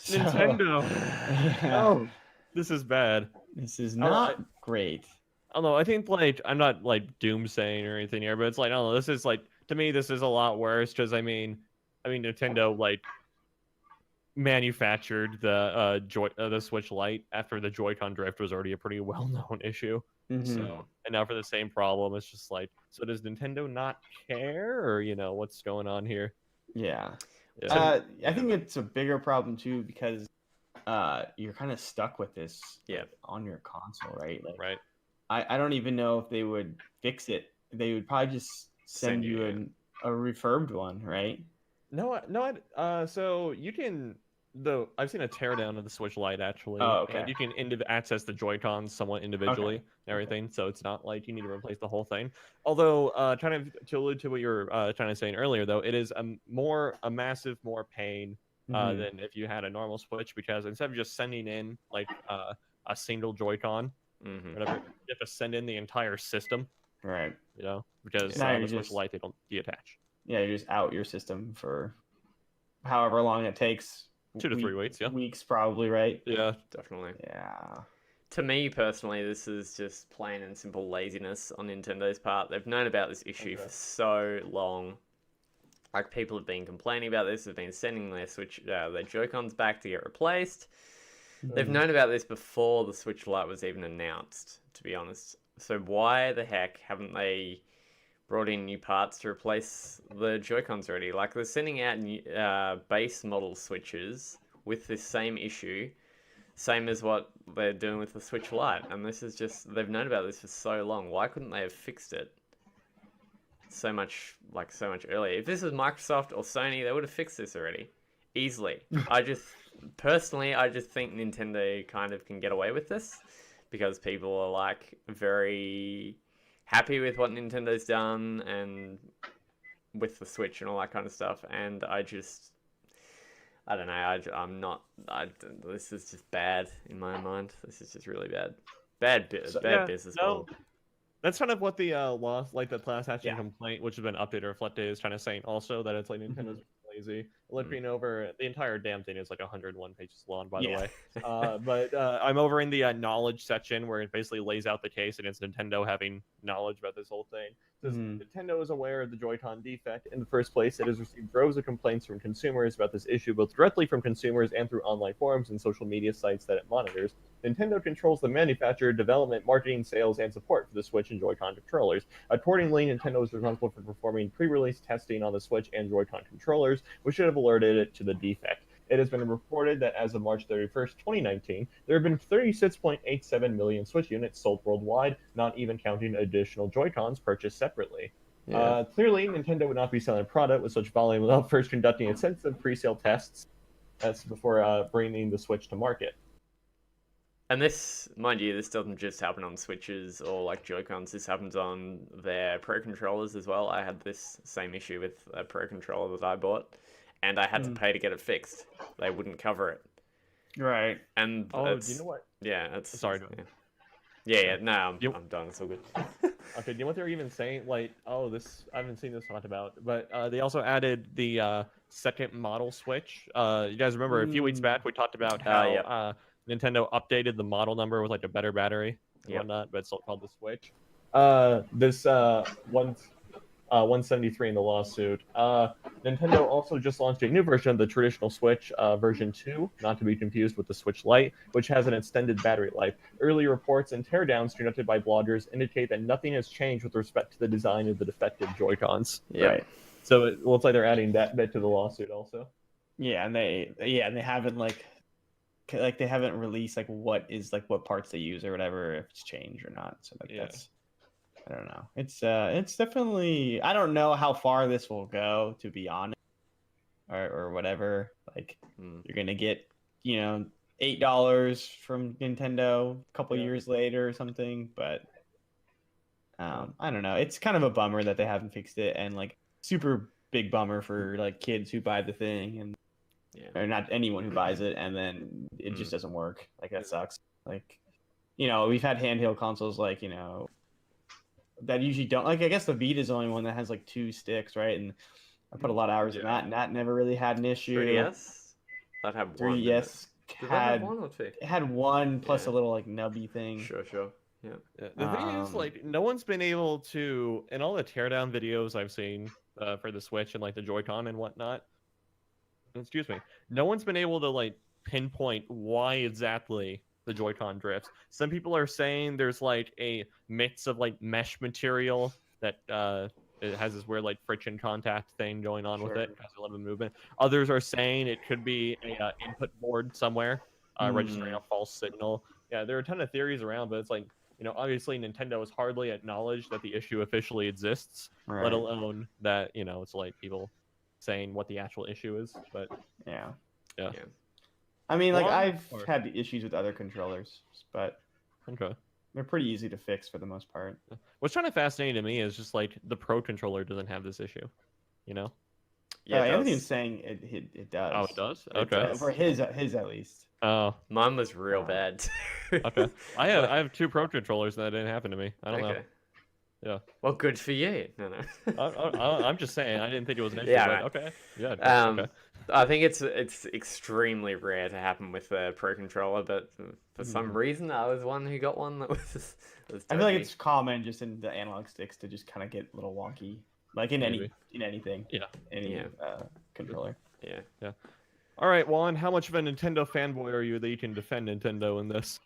Nintendo. Yeah. Oh, this is bad. This is not great. I don't know. I think I'm not doomsaying or anything here, but it's I don't know. This is to me, this is a lot worse because I mean, Nintendo manufactured the Switch Lite after the Joycon Drift was already a pretty well-known issue. Mm-hmm. So, and now for the same problem, it's just so does Nintendo not care, or what's going on here? Yeah. Yeah. I think it's a bigger problem too because you're kind of stuck with this on your console, right? Right. I don't even know if they would fix it. They would probably just send you a refurbed one, right? No. So you can I've seen a teardown of the Switch Lite actually. Oh, okay. And you can access the Joy-Cons somewhat individually and everything. So it's not like you need to replace the whole thing. Although, trying to allude to what you were trying to say earlier, though, it is a massive more pain than if you had a normal Switch, because instead of just sending in a single Joy-Con, whatever, you have to send in the entire system. Right. Because the Switch Lite, they don't detach. Yeah, you just out your system for however long it takes. 2 to 3 weeks, yeah. Weeks probably, right? Yeah, definitely. Yeah. To me personally, this is just plain and simple laziness on Nintendo's part. They've known about this issue for so long. People have been complaining about this. They've been sending their their Joy-Cons back to get replaced. They've known about this before the Switch Lite was even announced, to be honest. So why the heck haven't they brought in new parts to replace the Joy-Cons already? They're sending out new, base model Switches with this same issue, same as what they're doing with the Switch Lite. And this is just, they've known about this for so long. Why couldn't they have fixed it so much earlier? If this was Microsoft or Sony, they would have fixed this already. Easily. I just think Nintendo kind of can get away with this because people are very happy with what Nintendo's done and with the Switch and all that kind of stuff. And I don't know. This is just bad in my mind. This is just really bad. Bad business. That's kind of what the the class action complaint, which has been updated or reflected, is kind of saying also, that it's Nintendo's lazy. Looking over the entire damn thing is 101 pages long, by the way. But I'm over in the knowledge section where it basically lays out the case against Nintendo having knowledge about this whole thing. It says Nintendo is aware of the Joy-Con defect. In the first place, it has received droves of complaints from consumers about this issue, both directly from consumers and through online forums and social media sites that it monitors. Nintendo controls the manufacture, development, marketing, sales, and support for the Switch and Joy-Con controllers. Accordingly, Nintendo is responsible for performing pre-release testing on the Switch and Joy-Con controllers, which should have alerted it to the defect. It has been reported that as of March 31st, 2019, there have been 36.87 million Switch units sold worldwide, not even counting additional Joy-Cons purchased separately. Yeah. Clearly, Nintendo would not be selling a product with such volume without first conducting extensive pre-sale tests before bringing the Switch to market. And this, mind you, this doesn't just happen on Switches or Joy-Cons. This happens on their Pro controllers as well. I had this same issue with a Pro controller that I bought, and I had to pay to get it fixed. They wouldn't cover it. Right. And do you know what? Yeah, it's sorry. Yeah. No, I'm done. It's all good. Okay. Do you know what they're even saying? I haven't seen this talked about, but they also added the second model Switch. You guys remember a few weeks back we talked about how Nintendo updated the model number with a better battery and whatnot, but it's still called the Switch. This 173 in the lawsuit. Nintendo also just launched a new version of the traditional Switch, version 2, not to be confused with the Switch Lite, which has an extended battery life. Early reports and teardowns conducted by bloggers indicate that nothing has changed with respect to the design of the defective Joy-Cons. Yeah. Right. So it looks like they're adding that bit to the lawsuit also. Yeah, and they haven't they haven't released what parts they use or whatever, if it's changed or not. So that's, I don't know. It's definitely, I don't know how far this will go, to be honest, or whatever. You're gonna get $8 from Nintendo a couple Yeah. years later or something. But I don't know. It's kind of a bummer that they haven't fixed it, and like super big bummer for like kids who buy the thing and or not anyone who buys it, and then it just doesn't work. Like that sucks. Like, we've had handheld consoles like that usually don't like. I guess the Vita is the only one that has like 2 sticks, right? And I put a lot of hours in that, and that never really had an issue. 3DS? That had one. 3DS Did that have one or two? it had one plus Yeah. a little like nubby thing. Sure. Yeah. Yeah, the thing is, like, no one's been able to, in all the teardown videos I've seen for the Switch and like the Joy-Con and whatnot. Excuse me. No one's been able to like pinpoint why exactly the Joy-Con drifts. Some people are saying there's like a mix of like mesh material that it has this weird like friction contact thing going on with it, has a lot of movement. Others are saying it could be a input board somewhere registering a false signal. Yeah, there are a ton of theories around, but it's like, obviously Nintendo has hardly acknowledged that the issue officially exists, Right. let alone that, it's like people saying what the actual issue is. But Yeah. yeah. I mean, like, Well, I've had issues with other controllers, but Okay. they're pretty easy to fix for the most part. What's kind of fascinating to me is just like the Pro controller doesn't have this issue, Yeah, it Anthony was does. saying it does. Oh, it does? It Okay. does. For his at least. Oh, Mine was real bad. okay. I have 2 Pro controllers and that didn't happen to me. I don't know. Yeah. Well, good for you. No. I'm just saying. I didn't think it was an issue. Yeah, But right. okay. Yeah. Okay. I think it's extremely rare to happen with a Pro controller, but for some reason I was one who got one that was I feel like dodgy. it's common just in the analog sticks to just kind of get a little wonky, like in Maybe. anything. Yeah. Any controller. Yeah. All right, Juan. How much of a Nintendo fanboy are you that you can defend Nintendo in this?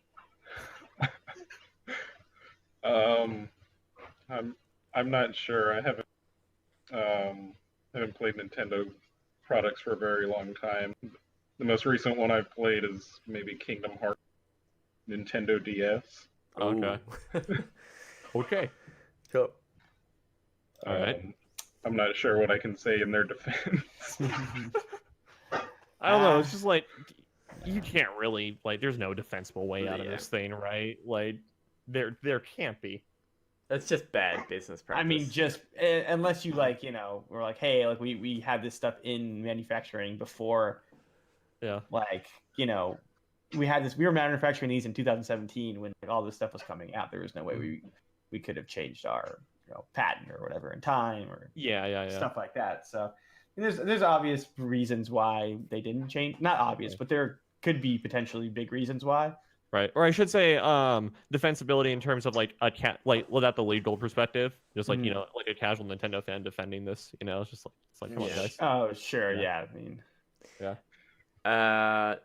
I'm not sure. I haven't played Nintendo products for a very long time. The most recent one I've played is maybe Kingdom Hearts Nintendo DS. Okay. Okay. Cool. All right. I'm not sure what I can say in their defense. I don't know. It's just like you can't really like. There's no defensible way out of Yeah. this thing, right? Like there can't be. That's just bad business practice. I mean, just unless you like, we're like, hey, like we had this stuff in manufacturing before. Yeah. Like, we were manufacturing these in 2017 when all this stuff was coming out. There was no way we could have changed our patent or whatever in time or Yeah. stuff like that. So there's obvious reasons why they didn't change. Not obvious, but there could be potentially big reasons why. Right. Or I should say, defensibility in terms of like without the legal perspective, just like like a casual Nintendo fan defending this. It's just like come on, guys. Oh, sure, Yeah. I mean,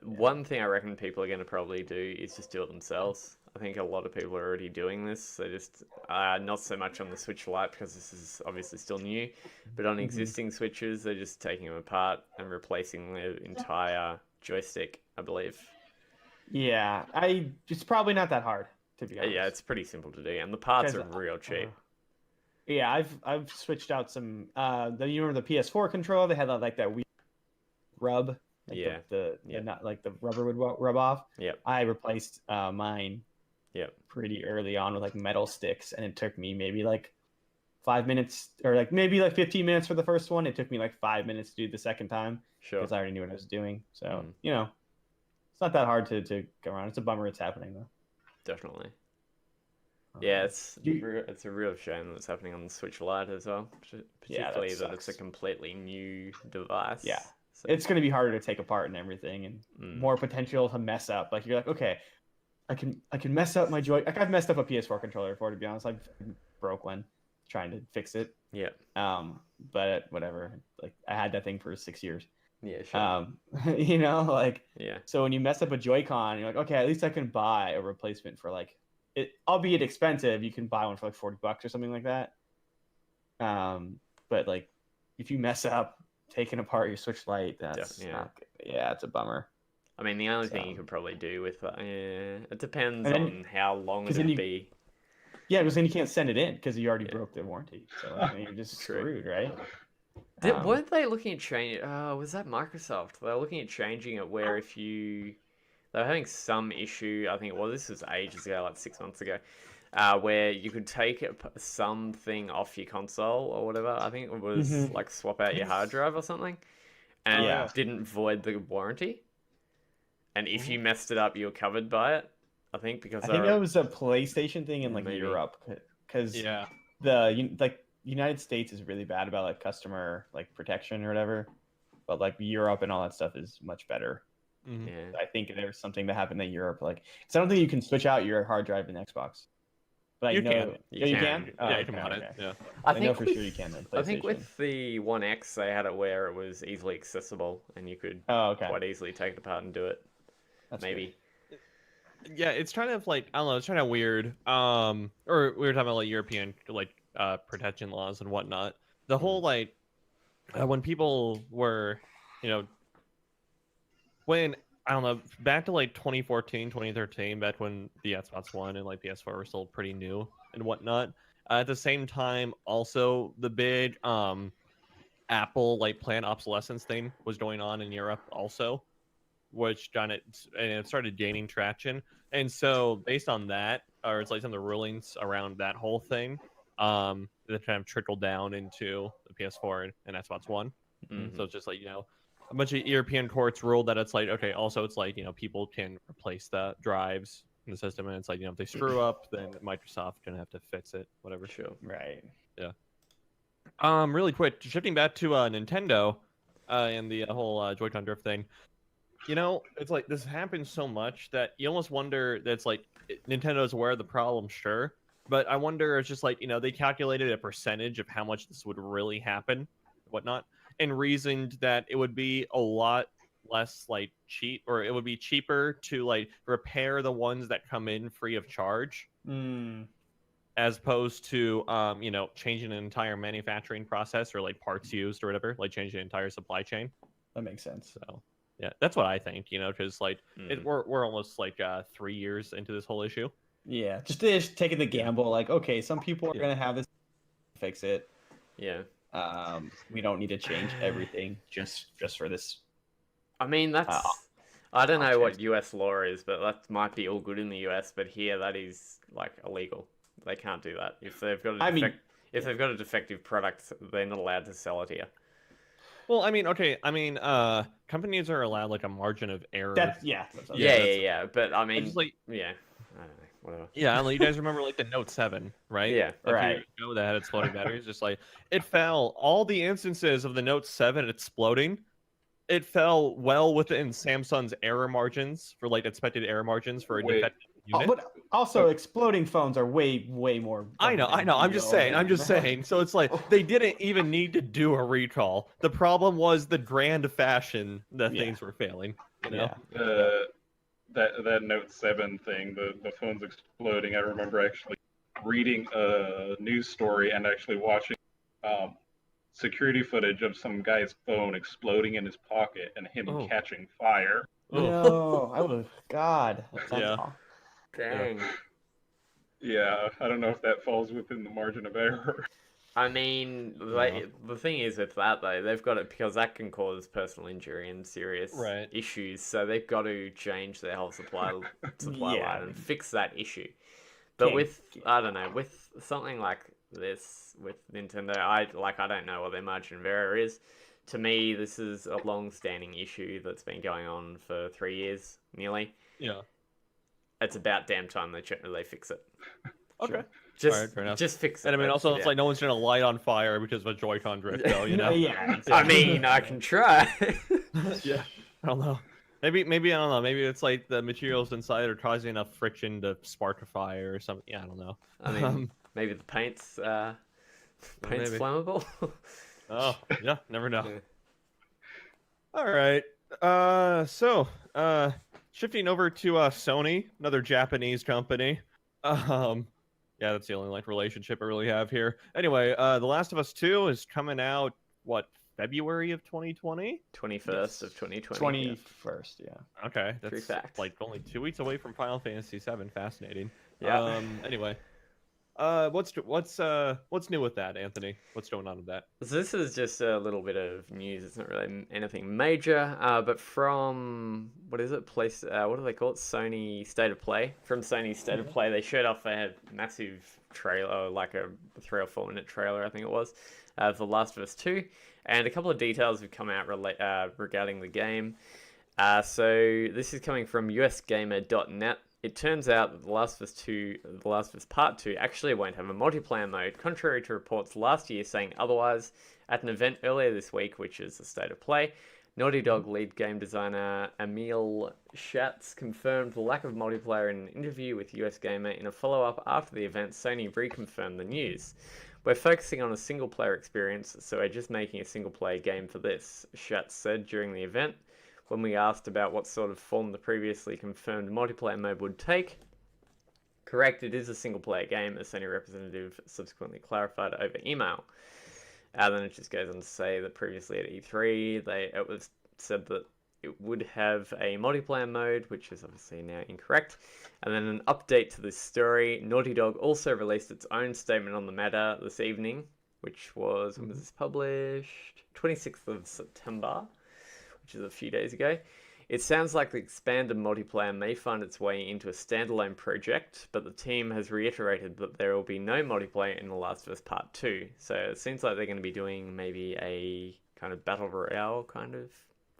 one thing I reckon people are going to probably do is just do it themselves. I think a lot of people are already doing this. They just not so much on the Switch Lite because this is obviously still new, but on existing Switches, they're just taking them apart and replacing the entire joystick, I believe. yeah, it's probably not that hard to be honest. Yeah, it's pretty simple to do, and the parts are 'Cause, real cheap. Yeah, I've switched out some. You remember the PS4 controller? They had like that weird rub. Like Yeah. The not like the rubber would rub off. Yep. I replaced mine. Yep. Pretty early on with like metal sticks, and it took me maybe like 5 minutes or like maybe like 15 minutes for the first one. It took me like 5 minutes to do the second time Sure. because I already knew what I was doing. So it's not that hard to go around. It's a bummer it's happening though. Definitely. Yeah, it's a real shame that it's happening on the Switch Lite as well. Particularly that it's a sucks. completely new device. Yeah. So, It's going to be harder to take apart and everything, and more potential to mess up. Like you're like, okay, I can mess up my Joy. Like I've messed up a PS4 controller before, to be honest. I broke one trying to fix it. yeah. But whatever. Like I had that thing for 6 years. Yeah, sure. Like yeah. so when you mess up a Joy-Con, you're like, okay, at least I can buy a replacement for like it, albeit expensive. You can buy one for like $40 or something like that. But like if you mess up taking apart your Switch Lite, that's not good. Yeah, it's a bummer. I mean, the only thing you could probably do with it depends And then- on how long 'cause it'd then be. Yeah, because then you can't send it in because you already broke the warranty. So I mean, you're just True. screwed, right? Weren't they looking at changing? Was that Microsoft? They were looking at changing it where if you they were having some issue. I think, well, this was ages ago, like 6 months ago, where you could take something off your console or whatever. I think it was like swap out your hard drive or something, and Yeah. it didn't void the warranty. And if you messed it up, you were covered by it. I think because I think that was a PlayStation thing in like Maybe. Europe, because Yeah. like United States is really bad about like customer like protection or whatever, but like Europe and all that stuff is much better. Mhm. yeah. I think there's something that happened in Europe, like, because I don't think you can switch out your hard drive in Xbox. But I You know can. Yeah, you can. can. Oh, Yeah, you okay, can mod it. okay. Yeah. I know for sure you can in I think PlayStation. with the One X, they had it where it was easily accessible, and you could Oh, okay. quite easily take it apart and do it. That's Maybe. Yeah, it's kind of like, I don't know, it's kind of weird. Or we were talking about like European like protection laws and whatnot. The whole like when people were, you know, when I don't know, back to like 2014, 2013, back when the Xbox One and like PS4 were still pretty new and whatnot. At the same time, also the big Apple like planned obsolescence thing was going on in Europe also, which got it and it started gaining traction. And so based on that, or it's like some of the rulings around that whole thing, that kind of trickled down into the PS4 and Xbox One. Mhm. So it's just like, you know, a bunch of European courts ruled that it's like, okay, also it's like, you know, people can replace the drives in the system, and it's like, you know, if they screw up, then Microsoft gonna have to fix it, whatever. Sure. Right. Really quick, shifting back to Nintendo, and the whole Joycon Drift thing. You know, it's like this happens so much that you almost wonder that it's like Nintendo's aware of the problem, sure, but I wonder it's just like, you know, they calculated a percentage of how much this would really happen, whatnot, and reasoned that it would be a lot less like cheap, or it would be cheaper to like repair the ones that come in free of charge, as opposed to you know, changing an entire manufacturing process or like parts used or whatever, like changing the entire supply chain. That makes sense. So yeah, that's what I think, you know, because like Mhm. we're almost like 3 years into this whole issue. Yeah, just taking the gamble. Like, okay, some people are gonna have this, fix it. Yeah. We don't need to change everything just for this. I mean, that's. I don't know options. what US law is, but that might be all good in the US. But here, that is like illegal. They can't do that if they've got if they've got a defective product, they're not allowed to sell it here. Well, I mean, okay, I mean, companies are allowed like a margin of error. That's what I was Yeah, saying. yeah. But I mean, just like, yeah. I don't know. Whatever. yeah, I don't know, you guys remember like the Note 7, right? Yeah. A few Right. years ago that had exploding batteries. Just like it fell. All the instances of the Note 7 exploding, it fell well within Samsung's error margins for like expected error margins for a Wait. defective unit. But also, exploding phones are way more. I know. I'm just saying. So it's like they didn't even need to do a recall. The problem was the grand fashion that Yeah. things were failing. You know? Yeah. That Note 7 thing, the phone's exploding. I remember actually reading a news story and actually watching security footage of some guy's phone exploding in his pocket and him Oh. catching fire. No, I would. God. That sounds Yeah. awful. Dang. Yeah, I don't know if that falls within the margin of error. I mean, the thing is with that though, they've got it because that can cause personal injury and serious Right. issues. So they've got to change their whole supply Yeah. line and fix that issue. But Can't- with I don't know, with something like this with Nintendo, I don't know what their margin of error is. To me, this is a long-standing issue that's been going on for 3 years nearly. Yeah. It's about damn time they fix it. Okay. Just Alright, fair enough. just fix it. And I mean, That's- also, it's yeah. like no one's gonna light on fire because of a Joy-Con drift, though. You know? Yeah. I mean, I can try. Yeah. I don't know. Maybe I don't know. Maybe it's like the materials inside are causing enough friction to spark a fire or something. Yeah, I don't know. I mean, maybe the paint's maybe. flammable. Oh, yeah, never know. Yeah. All right. So, shifting over to Sony, another Japanese company. Yeah, that's the only like relationship I really have here. Anyway, The Last of Us 2 is coming out February of 2020? 21st of 2020. 21st. Yeah. Okay, True that's fact. like only 2 weeks away from Final Fantasy VII. Fascinating. Yeah. Anyway, What's new with that, Anthony? What's going on with that? So this is just a little bit of news. It's not really anything major, but from what is it? What do they call it? Sony State of Play. From Sony State of Play, they showed off a massive trailer, like a 3 or 4 minute trailer, I think it was, of The Last of Us 2, and a couple of details have come out regarding the game. So this is coming from usgamer.net. It turns out that The Last of Us Part 2 actually won't have a multiplayer mode, contrary to reports last year saying otherwise. At an event earlier this week, which is the State of Play, Naughty Dog lead game designer Emil Schatz confirmed the lack of multiplayer in an interview with US Gamer. In a follow-up after the event, Sony reconfirmed the news. "We're focusing on a single-player experience, so we're just making a single-player game for this," Schatz said during the event. When we asked about what sort of form the previously confirmed multiplayer mode would take, correct, it is a single-player game, a Sony representative subsequently clarified over email. Then it just goes on to say that previously at E3, it was said that it would have a multiplayer mode, which is obviously now incorrect. And then an update to this story, Naughty Dog also released its own statement on the matter this evening, which was, when was this published? 26th of September. Which is a few days ago. "It sounds like the expanded multiplayer may find its way into a standalone project, but the team has reiterated that there will be no multiplayer in The Last of Us Part 2. So it seems like they're going to be doing maybe a kind of battle royale kind of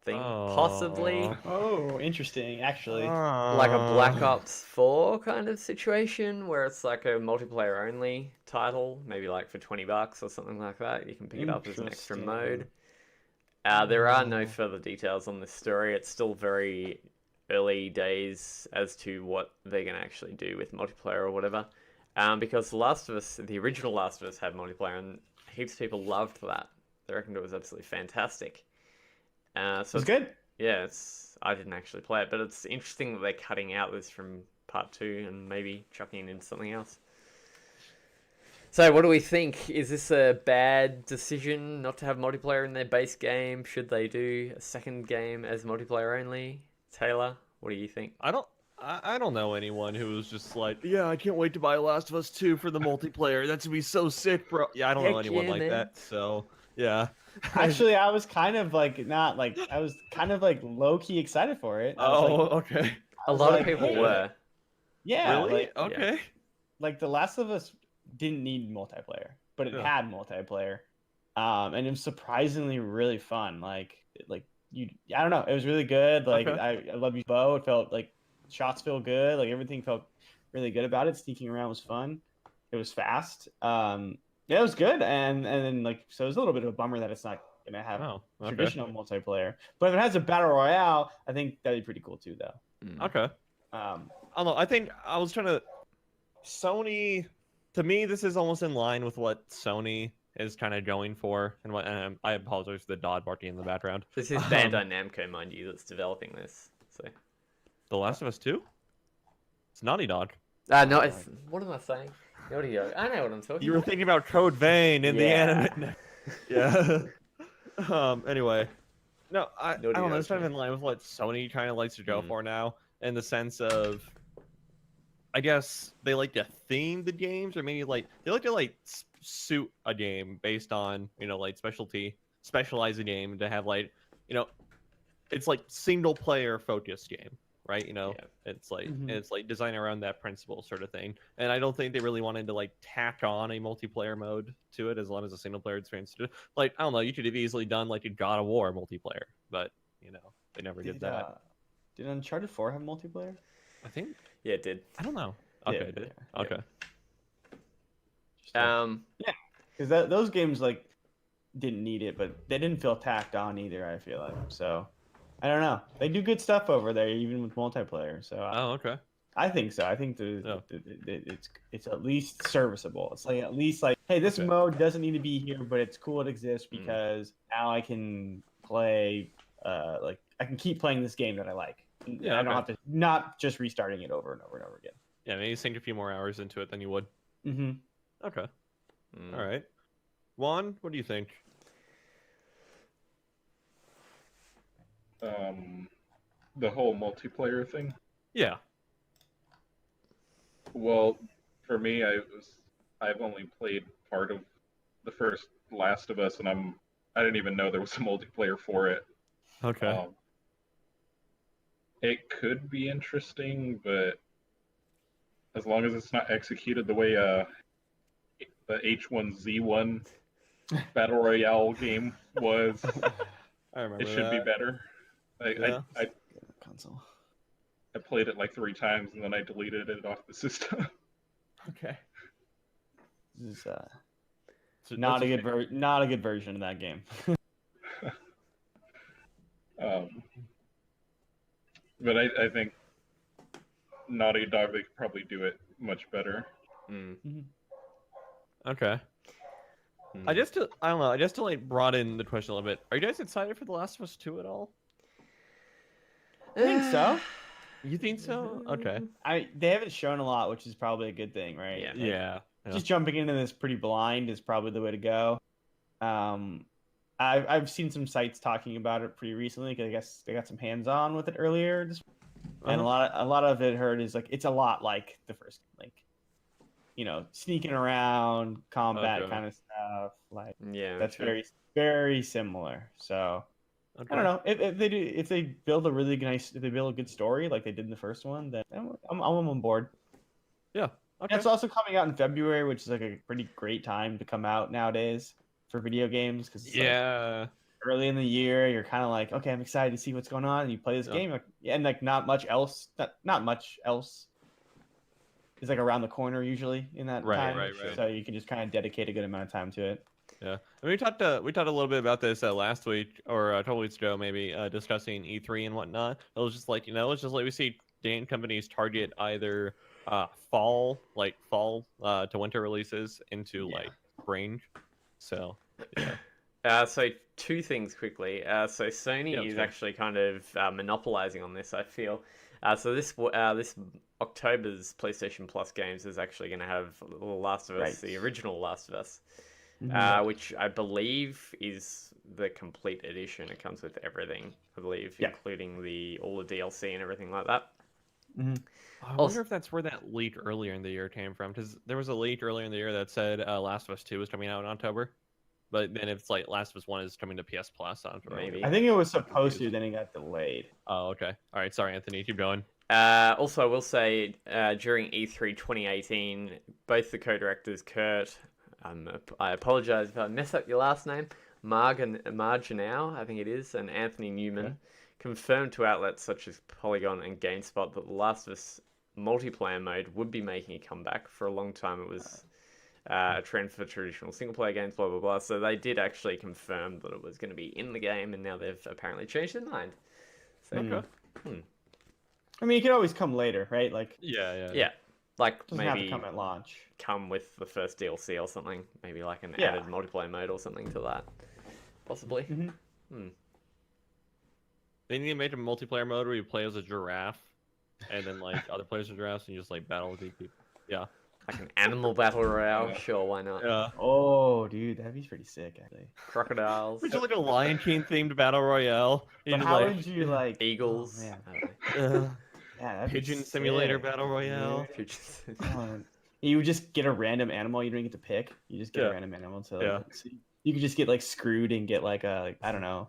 thing, possibly. Oh, interesting, actually. Like a Black Ops 4 kind of situation, where it's like a multiplayer only title, maybe like for $20 or something like that. You can pick it up as an extra mode. There are no further details on this story. It's still very early days as to what they're going to actually do with multiplayer or whatever. Because the original Last of Us had multiplayer, and heaps of people loved that. They reckoned it was absolutely fantastic. So it's good. Yeah, I didn't actually play it, but it's interesting that they're cutting out this from Part 2 and maybe chucking it into something else. So what do we think? Is this a bad decision not to have multiplayer in their base game? Should they do a second game as multiplayer only? Taylor, what do you think? I don't know anyone who was just like, yeah, I can't wait to buy Last of Us 2 for the multiplayer. That's gonna be so sick, bro. Yeah, I don't know anyone like that. So yeah. Actually, I was kind of like I was kind of like low key excited for it. Okay. A lot of people were. Yeah. Really? Okay. Like The Last of Us didn't need multiplayer, but it had multiplayer, and it was surprisingly really fun. I don't know, it was really good. I love you, bow. It felt like shots feel good. Like everything felt really good about it. Sneaking around was fun. It was fast. Yeah, it was good. And then so it was a little bit of a bummer that it's not gonna have traditional multiplayer. But if it has a battle royale, I think that'd be pretty cool too, though. Okay. I don't know. I think I was trying to. Sony. To me, this is almost in line with what Sony is kind of going for, and what I apologize for the dog barking in the background. This is Bandai Namco, mind you, that's developing this. So, The Last of Us 2? It's Naughty Dog. No, it's what am I saying? Naughty Dog. I know what I'm talking about. You were thinking about Code Vein in the anime. Yeah. Anyway, no, I don't know. It's kind of in line with what Sony kind of likes to go for now, in the sense of, I guess they like to theme the games, or maybe they like to suit a game based on specialize a game to have it's like single player focused game, right? It's like designed around that principle sort of thing. And I don't think they really wanted to tack on a multiplayer mode to it as long as a single player experience. I don't know, you could have easily done a God of War multiplayer, but they never did that. Did Uncharted 4 have multiplayer? I think. Yeah, it did. I don't know. Okay, yeah, it did. Yeah. Okay. Yeah, because those games didn't need it, but they didn't feel tacked on either. I feel like so. I don't know. They do good stuff over there, even with multiplayer. So. Okay. I think so. I think it's at least serviceable. It's at least hey, this mode doesn't need to be here, but it's cool it exists because now I can play. I can keep playing this game that I like. Yeah, I don't have to not just restarting it over and over and over again. Yeah, maybe sink a few more hours into it than you would. Mm-hmm. Okay. All right. Juan, what do you think? The whole multiplayer thing. Yeah. Well, for me, I've only played part of the first Last of Us, and I didn't even know there was a multiplayer for it. Okay. It could be interesting, but as long as it's not executed the way the H1Z1 Battle Royale game was, I remember it should be better. Yeah. Console. I played it like 3 times, and then I deleted it off the system. Okay. This is So not that's a not a good version of that game. But I think Naughty Dog, they could probably do it much better. Okay. I don't know. I just to like broaden the question a little bit. Are you guys excited for The Last of Us 2 at all? I think so. You think so? Okay. They haven't shown a lot, which is probably a good thing, right? Yeah. Like, Yeah. just jumping into this pretty blind is probably the way to go. I've seen some sites talking about it pretty recently because I guess they got some hands on with it earlier, and a lot of it heard is like it's a lot like the first, like sneaking around, combat kind of stuff. Like that's very similar. So I don't know if they build a really nice, if they build a good story like they did in the first one, then I'm on board. Yeah. Okay. It's also coming out in February, which is like a pretty great time to come out nowadays for video games because like early in the year you're kind of like, okay, I'm excited to see what's going on, and you play this game and like not much else is like around the corner usually in that time. Right. So you can just kind of dedicate a good amount of time to it. Yeah, and we talked a little bit about this last week or a couple weeks ago, maybe discussing E3 and whatnot. It was just like it's just like we see game companies target either fall to winter releases into like spring. So yeah. So 2 things quickly. So Sony is actually kind of monopolizing on this, I feel. So this October's PlayStation Plus games is actually going to have The Last of Us, the original Last of Us, which I believe is the complete edition. It comes with everything, I believe, including all the DLC and everything like that. I wonder if that's where that leak earlier in the year came from, because there was a leak earlier in the year that said Last of Us 2 was coming out in October. But then it's like Last of Us 1 is coming to PS Plus on maybe. I think it was supposed to, then it got delayed. Oh, okay. All right. Sorry, Anthony. Keep going. Also, I will say during E3 2018, both the co-directors, Kurt, I apologize if I mess up your last name, Marginau, I think it is, and Anthony Newman, confirmed to outlets such as Polygon and GameSpot that The Last of Us multiplayer mode would be making a comeback. For a long time, it was a trend for traditional single-player games, blah, blah, blah. So they did actually confirm that it was going to be in the game, and now they've apparently changed their mind. So, I mean, it could always come later, right? Like yeah. Like doesn't maybe have to come at launch. Come with the first DLC or something. Maybe like an added multiplayer mode or something to that. Possibly. They need to make a multiplayer mode where you play as a giraffe, and then like other players are giraffes, and you just like battle with people. Yeah. Like an animal battle royale, sure, why not? Yeah. Oh, dude, that'd be pretty sick, actually. Crocodiles. Which is like a Lion King themed battle royale. But how would you like eagles? Pigeon simulator battle royale. Pigeons. You would just get a random animal. You don't get to pick. You just get a random animal. So you could just get like screwed and get like a I don't know,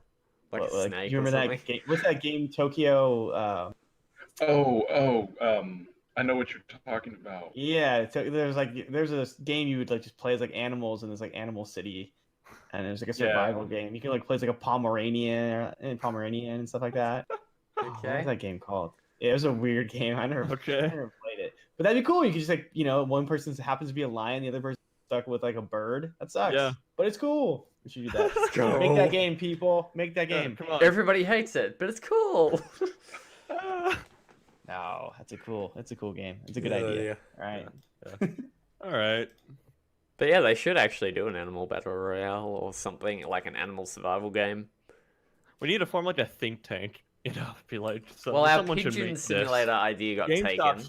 like a snake. You remember that game? What's that game? Tokyo. I know what you're talking about. Yeah, there's a game you would like just play as like animals in this like animal city, and there's like a survival game. You can like play as like a Pomeranian and stuff like that. Okay. What's that game called? It was a weird game. I never played it, but that'd be cool. You could just like one person happens to be a lion, the other person stuck with like a bird. That sucks. Yeah, but it's cool. We should do that. Make that game, people. Make that game. Come on. Everybody hates it, but it's cool. No, that's a cool game. It's a good idea. All right. All right. But yeah, they should actually do an animal battle royale or something like an animal survival game. We need to form like a think tank. Be like, well, our pigeon simulator idea got taken. GameStop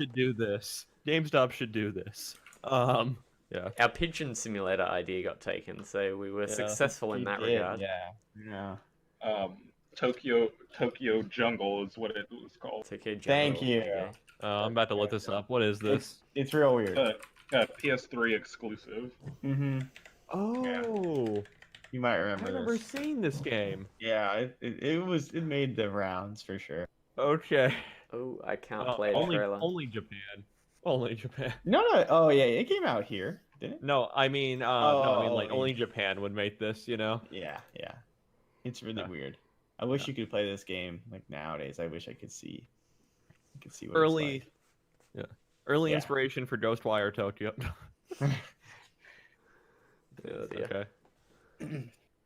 should do this. Yeah. Our pigeon simulator idea got taken, so we were successful in that regard. Yeah. Tokyo Jungle is what it was called. Tokyo Jungle. Thank you. Okay. I'm about to look this up. What is this? It's real weird. PS3 exclusive. Mm-hmm. Oh, You might I remember remember this. seeing this game. Yeah, it made the rounds for sure. Okay. Oh, I can't play the Only trailer. Japan. Only Japan. No. Oh yeah, it came out here, didn't it? No, I mean, like Oh, only Japan would make this, you know? yeah. It's really Yeah. weird. I wish Yeah. you could play this game like nowadays. I wish I could see. I could see what Early, it's yeah, early Yeah. inspiration for Ghostwire Tokyo. like. Oh, dear. Okay.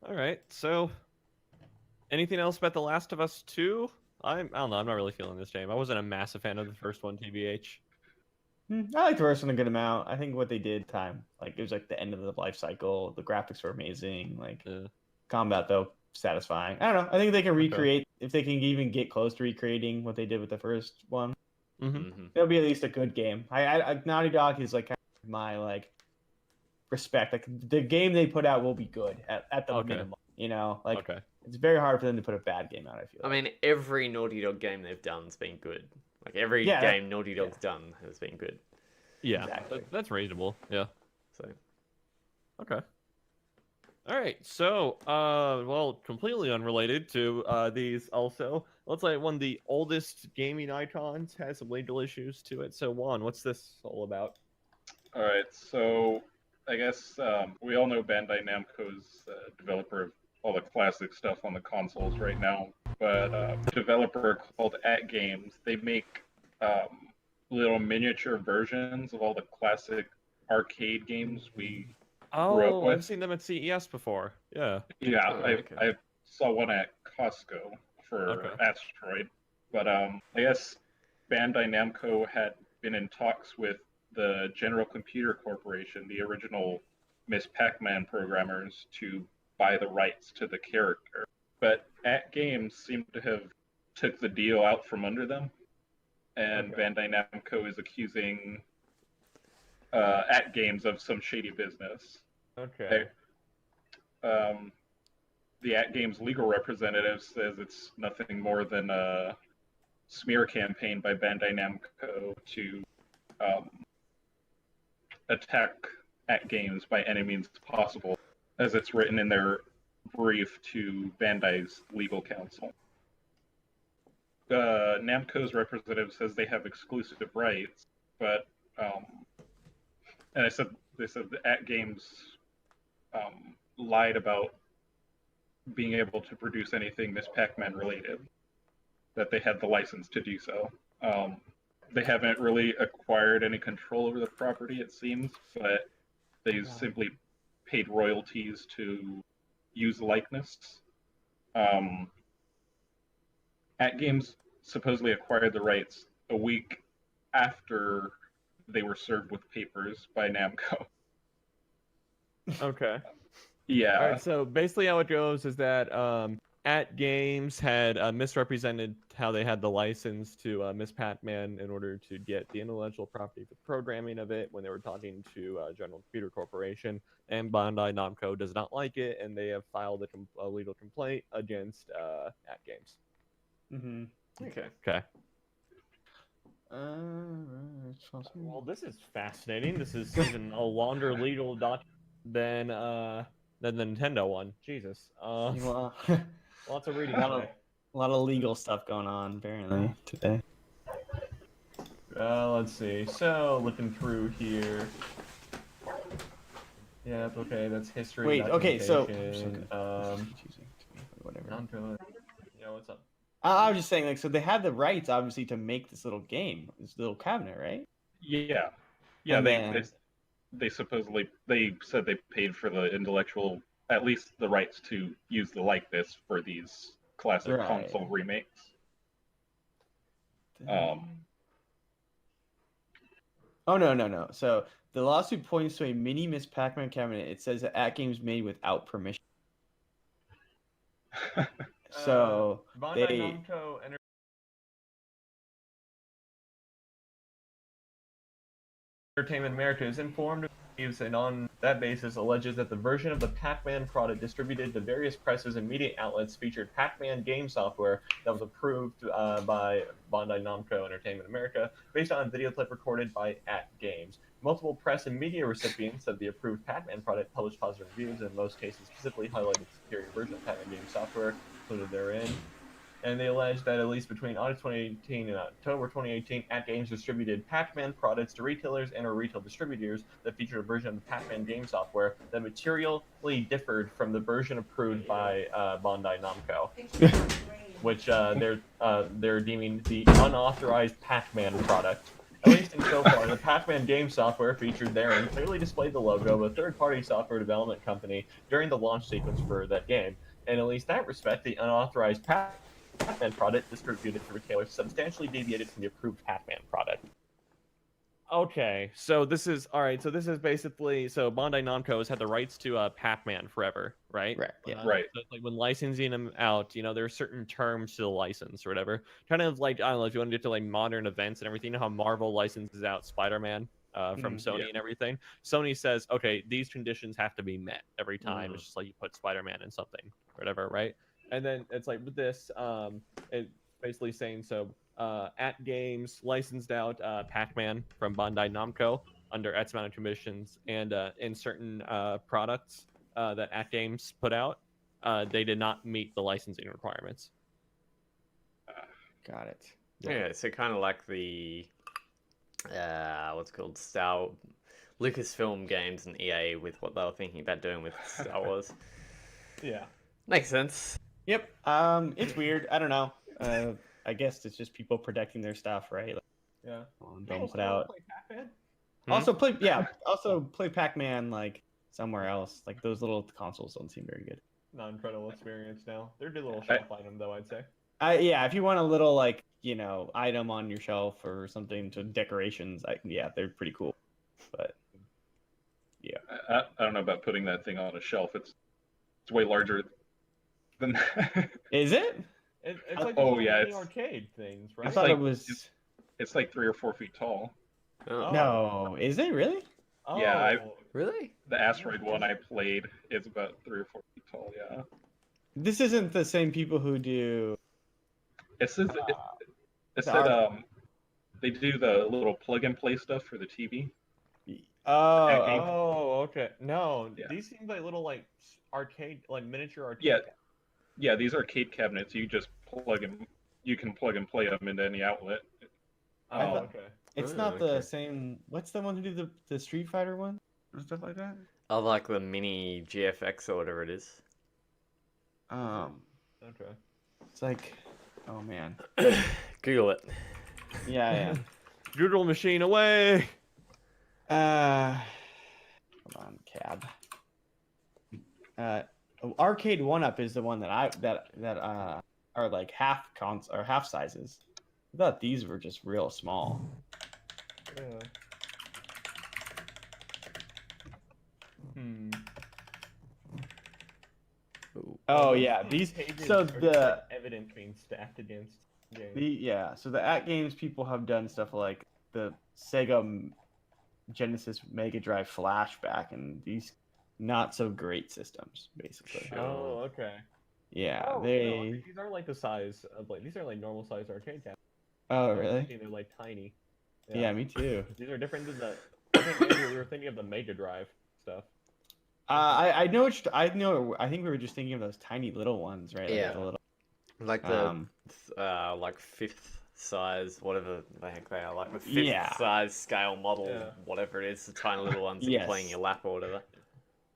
All right. So, anything else about The Last of Us 2? I don't know. I'm not really feeling this game. I wasn't a massive fan of the first one, TBH. I like the first one a good amount. I think what they did like it was like the end of the life cycle. The graphics were amazing. Like combat though, satisfying. I don't know. I think they can recreate if they can even get close to recreating what they did with the first one. It'll be at least a good game. I Naughty Dog is like kind of my like respect. Like the game they put out will be good at the minimum. You know, like it's very hard for them to put a bad game out. I feel. I mean, every Naughty Dog game they've done's been good. Like every game Naughty Dog's done has been good. Yeah, exactly. That's reasonable. Yeah. So. Okay. All right. So, well, completely unrelated to these. Also, looks like one of the oldest gaming icons has some legal issues to it. So, Juan, what's this all about? All right, so I guess we all know Bandai Namco's developer of all the classic stuff on the consoles right now, but a developer called At Games, they make little miniature versions of all the classic arcade games we grew up with. I've seen them at CES before. Yeah. Yeah, okay. I saw one at Costco for Asteroid, but I guess Bandai Namco had been in talks with the General Computer Corporation, the original Miss Pac-Man programmers, to buy the rights to the character. But At Games seemed to have took the deal out from under them, and Bandai Namco is accusing At Games of some shady business. Okay. The At Games legal representative says it's nothing more than a smear campaign by Bandai Namco to attack At Games by any means possible, as it's written in their brief to Bandai's legal counsel. Namco's representative says they have exclusive rights, but and they said the At Games lied about being able to produce anything Miss Pac-Man related, that they had the license to do so. They haven't really acquired any control over the property, it seems, but they simply paid royalties to use the likeness. At Games supposedly acquired the rights a week after they were served with papers by Namco. Okay. Yeah. All right. So basically, how it goes is that At Games had misrepresented how they had the license to Miss Pac-Man in order to get the intellectual property for the programming of it when they were talking to General Computer Corporation, and Bandai Namco does not like it, and they have filed a legal complaint against At Games. Okay. Well, this is fascinating. This is even a longer legal document than the Nintendo one. Jesus. Lots of reading. A lot of legal stuff going on apparently today. Let's see. So looking through here. Yep. Okay, that's history. Wait. Okay. So. Whatever. Yeah. What's up? I was just saying, like, so they had the rights, obviously, to make this little game, this little cabinet, right? Yeah. They supposedly said they paid for the intellectual, at least the rights to use the likeness for these classic console remakes. Oh no. So the lawsuit points to a mini Miss Pac-Man cabinet. It says that At Games made without permission. So Bandai Namco Entertainment America is informed of thieves, and on that basis alleges that the version of the Pac-Man product distributed to various presses and media outlets featured Pac-Man game software that was approved by Bandai Namco Entertainment America based on a video clip recorded by At Games. Multiple press and media recipients of the approved Pac-Man product published positive reviews, and in most cases specifically highlighted the superior version of Pac-Man game software included therein. And they allege that at least between August 2018 and October 2018, AtGames distributed Pac-Man products to retailers and/or retail distributors that featured a version of the Pac-Man game software that materially differed from the version approved by Bandai Namco, which they're deeming the unauthorized Pac-Man product. At least so far, the Pac-Man game software featured therein clearly displayed the logo of a third-party software development company during the launch sequence for that game. And at least that respect, the unauthorized Pac-Man product distributed to retailers substantially deviated from the approved Pac-Man product. Okay, so this is So this is basically Bandai Namco has had the rights to Pac-Man forever, right? Right. Yeah. Right. So like when licensing them out, there are certain terms to the license or whatever. Kind of like I don't know if you want to get to like modern events and everything. You know how Marvel licenses out Spider-Man from Sony and everything. Sony says, okay, these conditions have to be met every time. It's just like you put Spider-Man in something or whatever, right? And then it's like with this, it's basically saying AtGames licensed out Pac-Man from Bandai Namco under X amount of commissions, and in certain products that AtGames put out, they did not meet the licensing requirements. Got it. Yeah, so kind of like the what's it called Lucasfilm Games and EA with what they were thinking about doing with Star Wars. Yeah. Makes sense. Yep. It's weird. I don't know. I guess it's just people protecting their stuff, right? Like, Yeah. don't put out. Play Pac-Man? Also play Pac-Man like somewhere else. Like those little consoles don't seem very good. Not incredible experience now. They're a good little shelf item though, I'd say. Yeah, if you want a little like item on your shelf or something to decorations, they're pretty cool. But yeah, I don't know about putting that thing on a shelf. It's way larger than that. Is it? It's like it's arcade things, right? I thought it was. It's like 3 or 4 feet tall. Oh. No, is it really? Oh, Yeah, Really? The asteroid one I played is about 3 or 4 feet tall. Yeah. This isn't the same people who do. It says they do the little plug and play stuff for the TV. Oh, okay. No, Yeah. these seem like little like arcade, like miniature arcade. Yeah. Yeah, these arcade cabinets you just you can plug and play them into any outlet. Oh, thought- okay. It's Oh, not the okay. same. What's the one who did the Street Fighter one or stuff like that? I like the mini GFX or whatever it is. Okay. It's like, oh man. Google it. Yeah. Doodle machine away. Hold on, cab. Arcade 1-Up is the one that are like half sizes. I thought these were just real small. Yeah. Oh yeah, these. So the evidence being stacked against games. So the AtGames people have done stuff like the Sega Genesis Mega Drive Flashback and these not so great systems, basically. Sure. Oh, okay. Yeah, Oh, they. no, these are like the size of like these are like normal size arcade cabinets. Oh really? They're like tiny. Yeah, me too. These are different than the. I think Andrew, we were thinking of the Mega Drive stuff. I know. I know. I think we were just thinking of those tiny little ones, right? Yeah. Like the little. Like the like fifth size, whatever the heck they are, like the fifth size scale model, whatever it is, the tiny little ones that you play in your lap or whatever.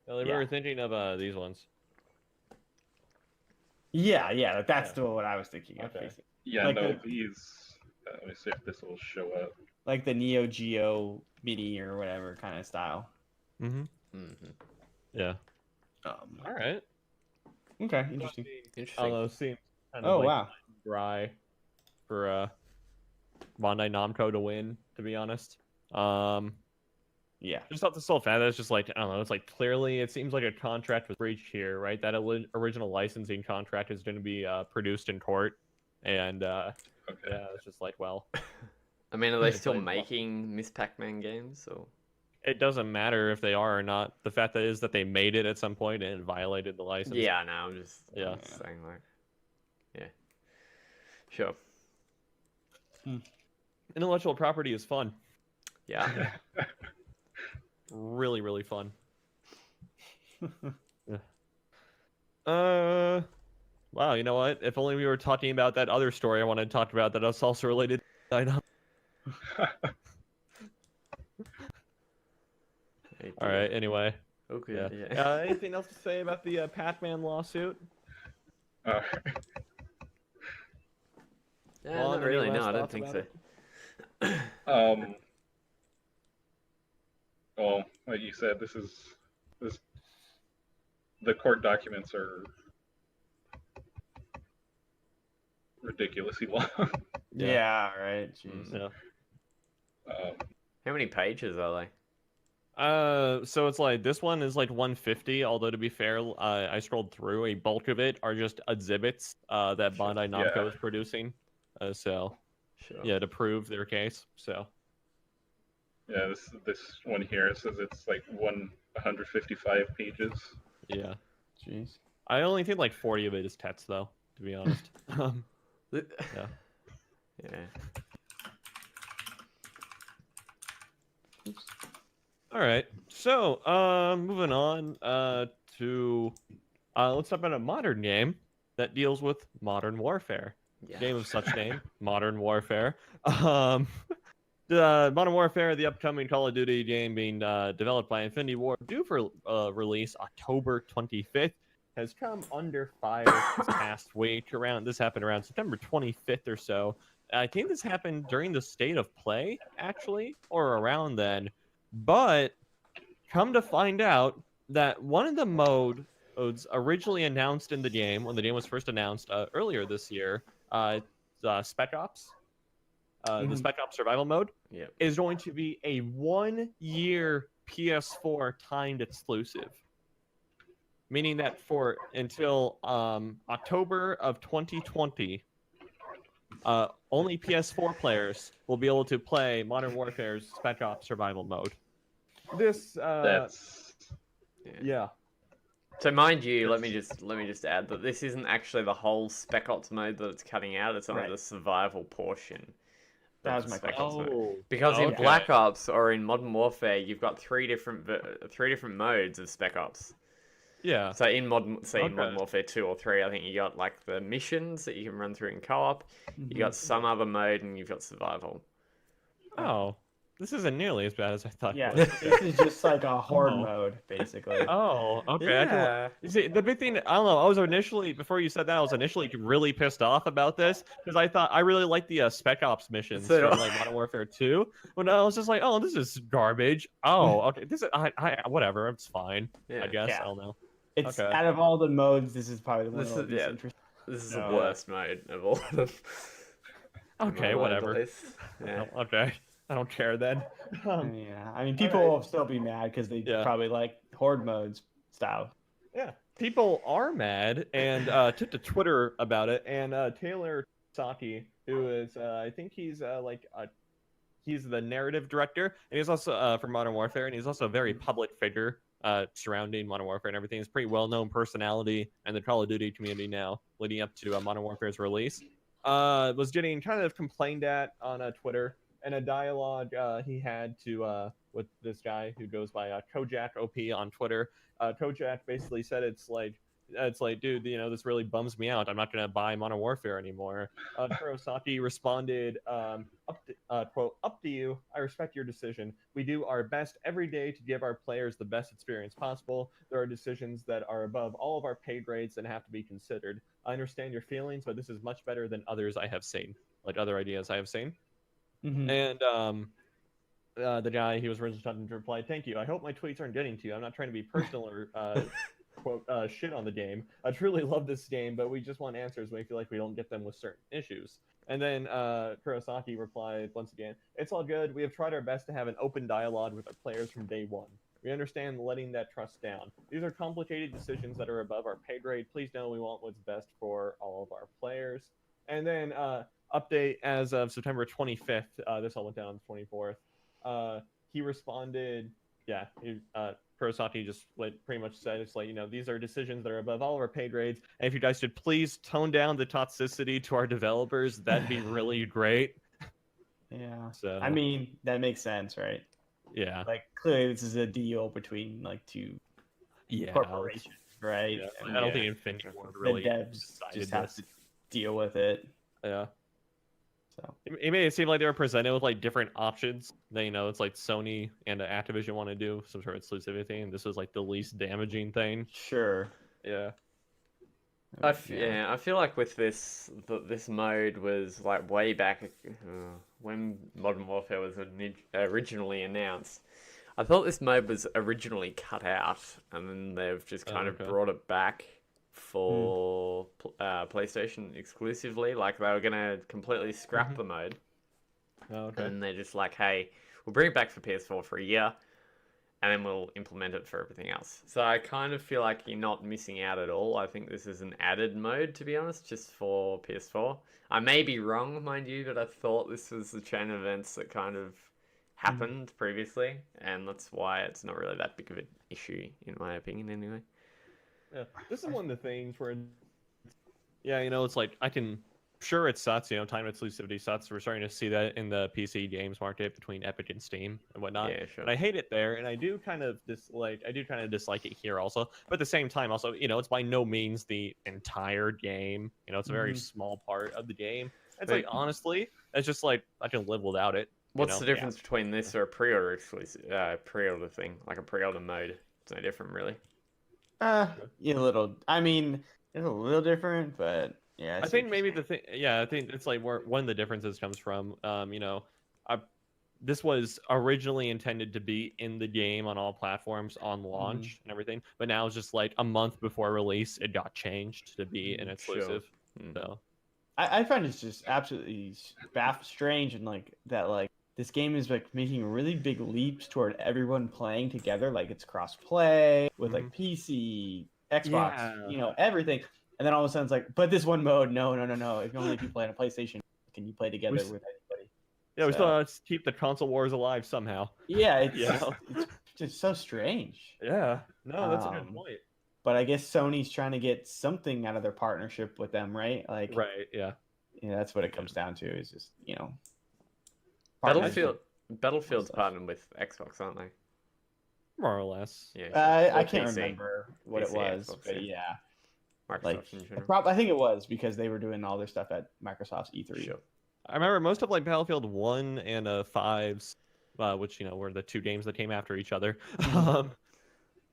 We were thinking of these ones. Yeah, that's the one I was thinking of. Okay. Yeah, Like no, these. Let me see if this will show up. Like the Neo Geo Mini or whatever kind of style. Mm-hmm. Yeah. All right. Okay, interesting. Interesting. Seems kind of wow. dry for Bandai Namco to win, to be honest. Yeah. Just thought this whole fan. That's just like I don't know. It's like clearly it seems like a contract was breached here, right? That original licensing contract is going to be produced in court, and yeah, it's just like well. I mean, are they It's still like- making Miss Pac-Man games? Or It doesn't matter if they are or not. The fact that is that they made it at some point and it violated the license. yeah, I know. I'm just saying like, yeah, sure, Intellectual property is fun. yeah. really, really fun. Yeah. Wow, you know what? If only we were talking about that other story I wanted to talk about that was also related to item. All right, anyway. Okay, Yeah. Anything else to say about the Pac-Man lawsuit? Uh, Yeah, Juan, not any really. No, last I don't thoughts think about so. it? well, like you said, this. The court documents are ridiculously long. Yeah, right. Jeez. Yeah. How many pages are they? So it's like this one is like 150. Although to be fair, I scrolled through. A bulk of it are just exhibits that Bandai Namco Yeah. is producing. So Sure. yeah, to prove their case. So Yeah, this one here, it says it's like 155 pages. yeah, Jeez. I only think like 40 of it is text though, to be honest. Yeah. Yeah. All right. So moving on to let's talk about a modern game that deals with modern warfare. Yeah. Game of such name, Modern Warfare. The Modern Warfare, the upcoming Call of Duty game being developed by Infinity Ward, due for release October 25th, has come under fire this past week. This happened around September 25th or so. I think this happened during the state of play, actually, or around then. But come to find out that one of the modes originally announced in the game, when the game was first announced earlier this year, Spec Ops, the Spec Ops survival mode, is going to be a 1-year PS4 timed exclusive. Meaning that until October of 2020, only PS4 players will be able to play Modern Warfare's Spec Ops survival mode. This That's yeah. So mind you, let me just add that this isn't actually the whole Spec Ops mode that it's cutting out. It's only the survival portion. That was my Spec question. Ops mode. Because in Black Ops or in Modern Warfare, you've got three different modes of Spec Ops. Yeah. So in Modern Warfare 2 or 3, I think you got like the missions that you can run through in co-op. You got some other mode, and you've got survival. Oh, this isn't nearly as bad as I thought. Yeah, It was. this is just like a horde mode, basically. Oh, okay. Yeah. You see, the big thing, I don't know. I was initially, before you said that, I was initially really pissed off about this because I really liked the Spec Ops missions from like Modern Warfare 2. But I was just like, oh, this is garbage. Oh, okay. This is whatever. It's fine. I guess I don't know. It's out of all the modes, this is probably the one that's least interesting. This is the worst mode of all of them. Okay, whatever. Yeah. Okay, I don't care then. Yeah, I mean, people will still be mad because they probably like horde modes style. Yeah, people are mad and took to Twitter about it. And Taylor Saki, who is, I think he's he's the narrative director, and he's also for Modern Warfare, and he's also a very public figure surrounding Modern Warfare and everything. He's a pretty well-known personality in the Call of Duty community now, leading up to Modern Warfare's release. Was getting kind of complained at on Twitter, and a dialogue he had with this guy who goes by Kojak OP on Twitter. Kojak basically said it's like, dude, this really bums me out. I'm not gonna buy Modern Warfare anymore. Kurosaki responded, quote, "Up to you. I respect your decision. We do our best every day to give our players the best experience possible. There are decisions that are above all of our pay grades and have to be considered. I understand your feelings, but this is much better than others I have seen, like other ideas I have seen." Mm-hmm. And the guy he was originally talking to replied, "Thank you. I hope my tweets aren't getting to you. I'm not trying to be personal or quote shit on the game. I truly love this game, but we just want answers when we feel like we don't get them with certain issues." And then Kurosaki replied once again, "It's all good. We have tried our best to have an open dialogue with our players from day one. We understand letting that trust down. These are complicated decisions that are above our pay grade. Please know we want what's best for all of our players." And then update as of September 25th. This all went down on the 24th. He responded, Kurosaki just pretty much said, it's like, these are decisions that are above all of our pay grades. And if you guys could please tone down the toxicity to our developers, that'd be really great. Yeah. So I mean, that makes sense, right? Yeah. Like clearly, this is a deal between like two Yeah. corporations, right? Yeah. And I don't Yeah. think Infinity the Ward really devs decided just have this. to deal with it. Yeah. So It made it seem like they were presented with like different options. They, it's like Sony and Activision want to do some sort of exclusivity, and this was like the least damaging thing. sure. Yeah. I feel like with this mode was like way back when Modern Warfare was originally announced. I thought this mode was originally cut out, and then they've just kind of brought it back for PlayStation exclusively. Like they were gonna completely scrap the mode, Oh, okay. and they're just like, "Hey, we'll bring it back for PS4 for a year, and then we'll implement it for everything else." So I kind of feel like you're not missing out at all. I think this is an added mode, to be honest, just for PS4. I may be wrong, mind you, but I thought this was the chain of events that kind of happened previously, and that's why it's not really that big of an issue, in my opinion, anyway. Yeah. This is one of the things where, yeah, it's like sure it sucks, time exclusivity sucks. We're starting to see that in the PC games market between Epic and Steam and whatnot. Yeah, sure. And I hate it there, and I do kind of dislike it here also. But at the same time, also, it's by no means the entire game. It's a very small part of the game. It's But- like, honestly, it's just like I can live without it. What's the difference between this or a pre-order exclusive, pre-order thing, like a pre-order mode? It's no different, really. A little. I mean, it's a little different, but yeah. I think maybe the thing, I think it's like where one of the differences comes from. This was originally intended to be in the game on all platforms on launch and everything, but now it's just like a month before release, it got changed to be an exclusive. Sure. So I find it's just absolutely strange and like that this game is like making really big leaps toward everyone playing together, like it's cross-play with like PC, Xbox, everything. And then all of a sudden it's like, but this one mode, no. If only if you play on a PlayStation, can you play together with anybody? yeah, we still have to keep the console wars alive somehow. Yeah, it's just so strange. Yeah, no, that's a good point. But I guess Sony's trying to get something out of their partnership with them, right? Like, right, yeah. Yeah, that's what it comes down to. Is just Battlefield's partnered with Xbox, aren't they? More or less. Yeah. I can't remember what it was, Xbox, but yeah. Microsoft in general. I think it was because they were doing all their stuff at Microsoft's E3. Sure. I remember most of like Battlefield 1 and 5's, which were the two games that came after each other.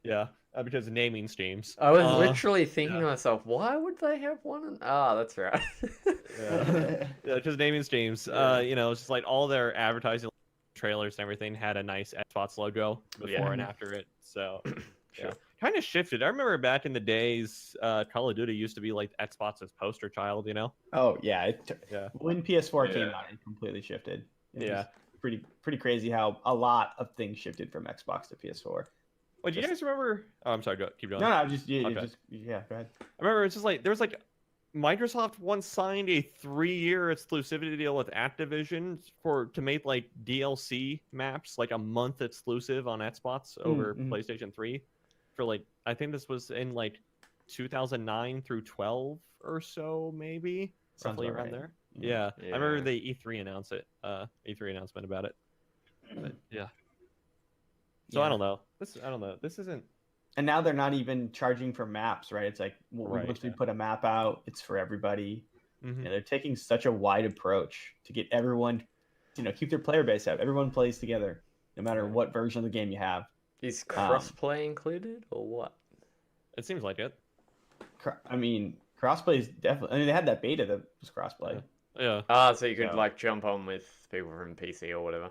Yeah, because of naming schemes. I was literally thinking to myself, why would they have one? That's right. Yeah, because naming schemes. It's just like all their advertising trailers and everything had a nice Xbox logo before and after it. So Sure. kind of shifted. I remember back in the days, Call of Duty used to be like Xbox's poster child. Oh yeah, when PS4 came Yeah. out, it completely shifted. It Yeah. was pretty crazy how a lot of things shifted from Xbox to PS4. Well, do you guys remember? Oh, I'm sorry. Keep going. No, go ahead. I remember it's just like there was like Microsoft once signed a 3-year exclusivity deal with Activision to make like DLC maps, like a month exclusive on Xbox over PlayStation 3 for like I think this was in like 2009 through 12 or so, maybe roughly around there. Yeah. I remember the E3 announced it. E3 announcement about it. But, yeah. So I don't know. This isn't. And now they're not even charging for maps, right? It's like once we put a map out, it's for everybody. They're taking such a wide approach to get everyone, keep their player base out. Everyone plays together, no matter what version of the game you have. Is crossplay included or what? It seems like it. I mean, crossplay is definitely. I mean, they had that beta that was crossplay. Yeah. So you could like jump on with people from PC or whatever.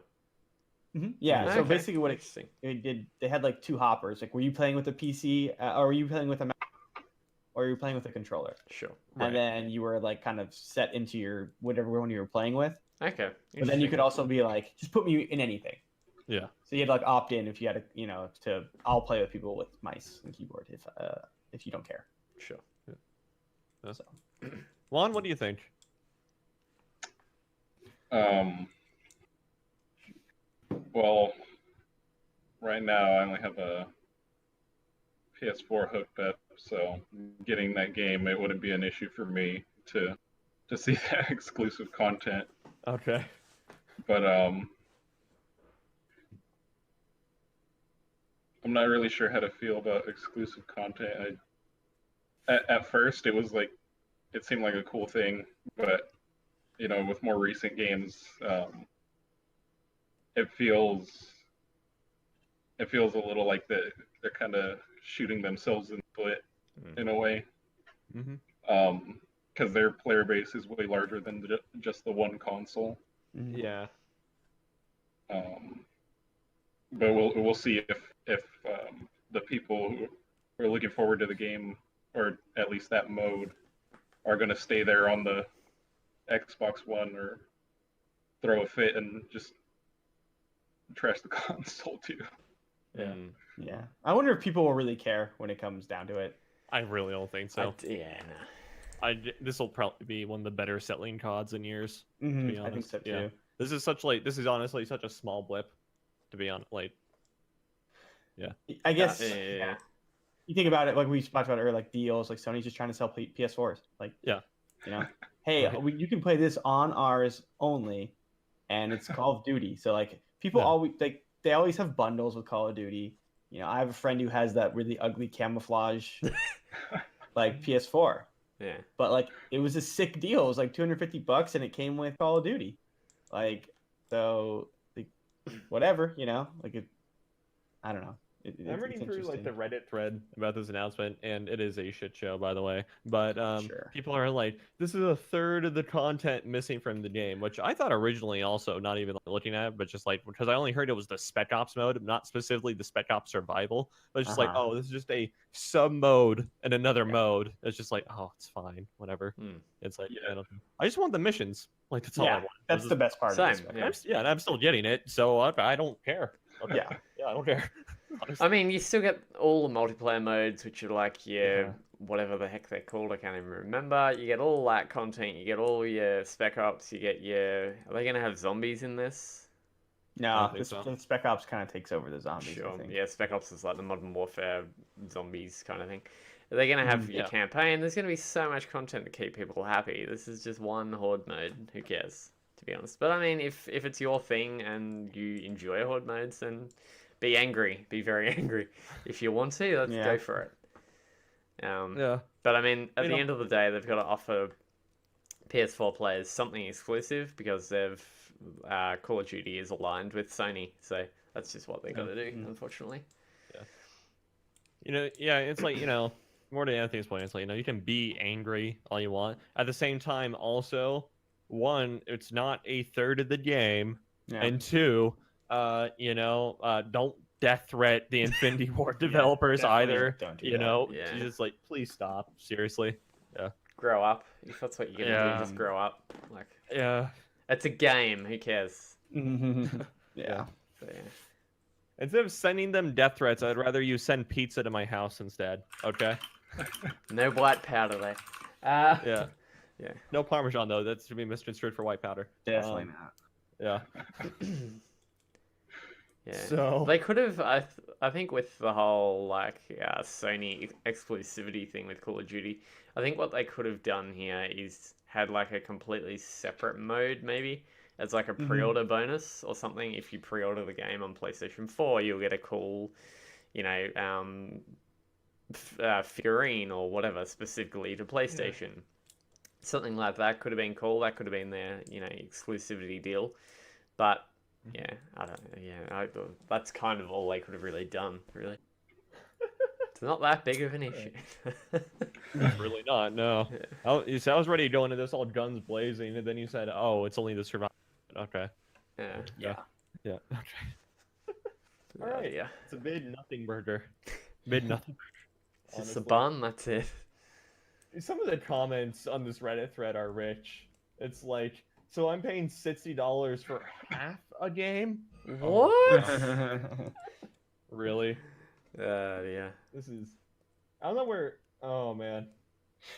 Yeah. So Okay. basically, what it did, they had like two hoppers. Like, were you playing with a PC, or were you playing with a Mac, or were you playing with a controller? Sure. And then you were like kind of set into your whatever one you were playing with. Okay. But then you could also be like, just put me in anything. Yeah. So you had like opt in if you had I'll play with people with mice and keyboard if you don't care. Sure. Yeah. So. Juan, what do you think? Well, right now I only have a PS4 hooked up, so getting that game, it wouldn't be an issue for me to see that exclusive content. Okay. But I'm not really sure how to feel about exclusive content. At first, it seemed like a cool thing, but with more recent games, it feels a little like they're kind of shooting themselves in the foot in a way, because their player base is way larger than just the one console. Yeah. But we'll see if the people who are looking forward to the game, or at least that mode, are going to stay there on the Xbox One or throw a fit and just trash the console too. Yeah. Yeah. I wonder if people will really care when it comes down to it. I really don't think so. Yeah, no. This will probably be one of the better selling CODs in years. To be honest. I think so too. Yeah. This is honestly such a small blip, to be honest. Yeah. I guess. Yeah. You think about it, like we talked about earlier, like deals, like Sony's just trying to sell PS4s. Like, yeah, hey, right. you can play this on ours only, and it's Call of Duty. So like people always they always have bundles with Call of Duty. I have a friend who has that really ugly camouflage, like PS4. Yeah. But like it was a sick deal. It was like $250, and it came with Call of Duty. Like, so like, whatever, like it. I don't know. I'm reading through like the Reddit thread about this announcement, and it is a shit show, by the way. But people are like, "This is a third of the content missing from the game," which I thought originally, also not even looking at it, but just like because I only heard it was the Spec Ops mode, not specifically the Spec Ops Survival. But it's just like, oh, this is just a sub mode and another mode. It's just like, oh, it's fine, whatever. It's like, I just want the missions. Like that's all I want. That's the best part. Same. Of this, and I'm still getting it, so I don't care. Okay. Yeah, I don't care. Honestly. I mean, you still get all the multiplayer modes, which are like whatever the heck they're called. I can't even remember. You get all that content. You get all your Spec Ops. You get your. Are they gonna have zombies in this? No, the Spec Ops kind of takes over the zombies. Sure. I think. Yeah, Spec Ops is like the Modern Warfare zombies kind of thing. They're gonna have your campaign. There's gonna be so much content to keep people happy. This is just one horde mode. Who cares? To be honest. But I mean, if it's your thing and you enjoy horde modes, then be angry. Be very angry. If you want to, let's go for it. But I mean, at the end of the day, they've got to offer PS4 players something exclusive because they've Call of Duty is aligned with Sony, so that's just what they got to do, unfortunately. It's like more to Anthony's point. It's like you can be angry all you want. At the same time, also, one, it's not a third of the game, and two, don't death threat the Infinity Ward developers either. Don't do It's just like, please stop. Seriously. Yeah. Grow up. If that's what you're gonna do, just grow up. Like, it's a game. Who cares? Yeah. So, Instead of sending them death threats, I'd rather you send pizza to my house instead. Okay. No white powder there. Yeah. No Parmesan though. That should be misconstrued for white powder. Definitely not. Yeah. Yeah. So they could have. I think with the whole Sony exclusivity thing with Call of Duty, I think what they could have done here is had like a completely separate mode, maybe as like a pre-order bonus or something. If you pre-order the game on PlayStation 4, you'll get a cool, figurine or whatever specifically to PlayStation. Something like that could have been cool. That could have been their, exclusivity deal. But yeah, I don't know. Yeah, that's kind of all they could have really done. Really, it's not that big of an issue. Really not. No. Yeah. You said I was ready to go into this all guns blazing, and then you said, "Oh, it's only the survival." Okay. Yeah. Okay. All right. Yeah. It's a mid nothing burger. Mid nothing. It's just a bun. That's it. Some of the comments on this Reddit thread are rich. It's like, so I'm paying $60 for half a game? What? Really? Yeah. This is. I don't know where. Oh man.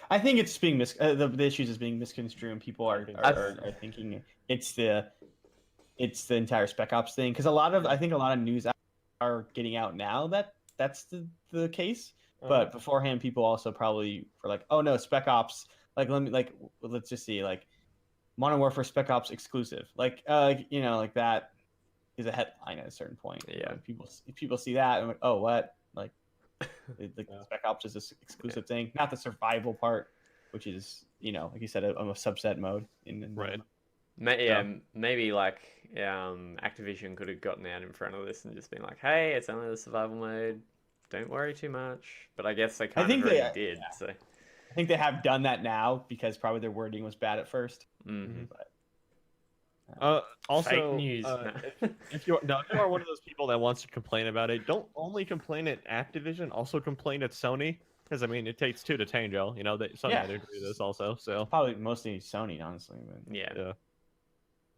I think it's being the issues is being misconstrued, and people are thinking it's the entire Spec Ops thing, because I think a lot of news are getting out now that that's the case. But beforehand, people also probably were like, "Oh no, Spec Ops! Let's just see, like, Modern Warfare Spec Ops exclusive, like that." is a headline at a certain point. You Yeah. know, if people see that and like, oh, what? Like, the Spec Ops is this exclusive thing, not the survival part, which is, you know, like you said, a subset mode in Right. Maybe like Activision could have gotten out in front of this and just been like, "Hey, it's only the survival mode. Don't worry too much." But I guess they kind of already did. Yeah. So I think they have done that now because probably their wording was bad at first. mhm. Also, Fake news. if you are one of those people that wants to complain about it, don't only complain at Activision, also complain at Sony. Because I mean, it takes two to tango. You know, Sony had to do this also. So Probably mostly Sony, honestly. But... Yeah.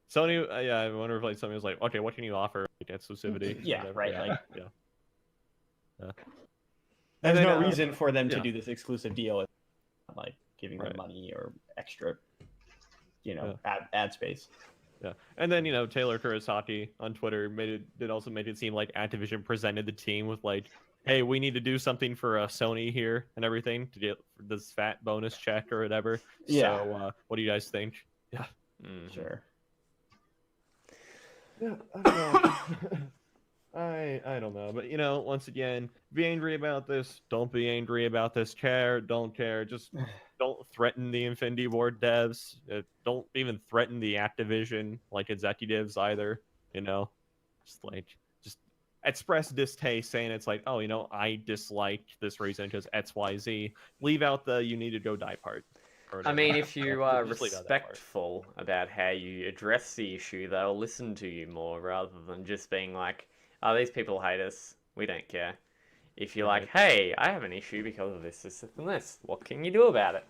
Sony, I wonder if like Sony was like, okay, what can you offer like, exclusivity? Yeah, Whatever. right. Yeah. Like, Yeah. there's then, no reason for them to yeah. do this exclusive deal, like giving them Right. money or extra, you know, ad space. Yeah, and then Taylor Kurosaki on Twitter also made it seem like Activision presented the team with like, hey, we need to do something for Sony here and everything to get this fat bonus check or whatever. Yeah. So, what do you guys think? Yeah. Sure. Yeah, I don't know. I don't know, but once again, be angry about this. Don't be angry about this. Don't care. Just don't threaten the Infinity Ward devs. Don't even threaten the Activision like executives either. Just express distaste, saying it's like, oh, I dislike this reason because XYZ. Leave out the you need to go die part. I mean, if you are Just leave out that part. respectful about how you address the issue, they'll listen to you more rather than just being like, oh, these people hate us. We don't care. If you're like, hey, I have an issue because of this, and this. What can you do about it?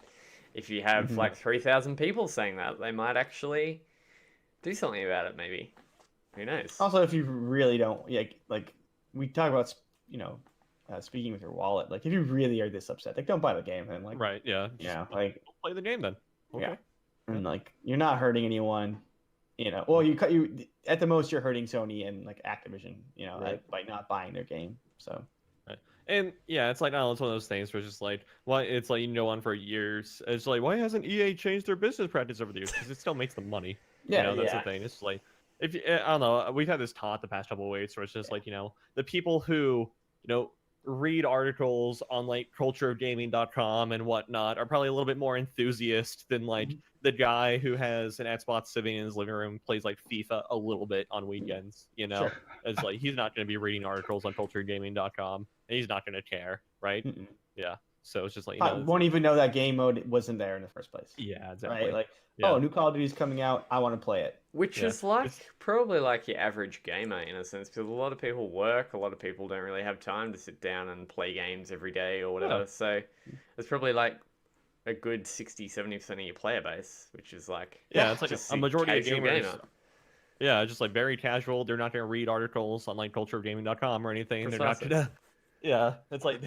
If you have like 3,000 people saying that, they might actually do something about it, maybe. Who knows? Also, if you really don't, like we talk about, speaking with your wallet, like if you really are this upset, like don't buy the game then. Like, right, yeah. Like play the game then. Okay. Yeah. And like you're not hurting anyone. Well, you at the most you're hurting Sony and like Activision, Right. by not buying their game. So, and yeah, it's like, it's one of those things where it's just like, why? It's like on for years. It's like, why hasn't EA changed their business practice over the years? Because it still makes them money. yeah, That's the thing. It's like, if I don't know, we've had this taught the past couple of weeks where it's just like, the people who read articles on like cultureofgaming.com and whatnot are probably a little bit more enthusiast than like the guy who has an Xbox sitting in his living room, plays like FIFA a little bit on weekends. Sure. It's like he's not going to be reading articles on cultureofgaming.com and he's not going to care, right? Mm-mm. Yeah. So it's just like won't even know that game mode wasn't there in the first place. Yeah, exactly. Right? Like, Yeah. oh, new Call of Duty's coming out, I want to play it. Which is probably like your average gamer in a sense, because a lot of people work, a lot of people don't really have time to sit down and play games every day or whatever. Yeah. So it's probably like a good 60-70% of your player base, which is like it's like just a majority of casual gamers. gamer. Yeah, just like very casual. They're not going to read articles on like cultureofgaming.com or anything. Precisely. They're not going to. Yeah, it's like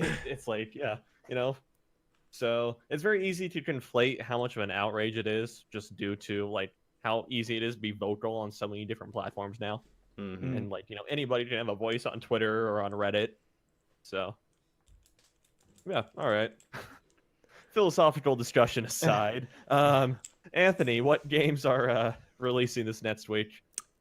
So it's very easy to conflate how much of an outrage it is just due to like how easy it is to be vocal on so many different platforms now. Mm-hmm. And like, anybody can have a voice on Twitter or on Reddit. So yeah, all right. Philosophical discussion aside, Anthony, what games are releasing this next week?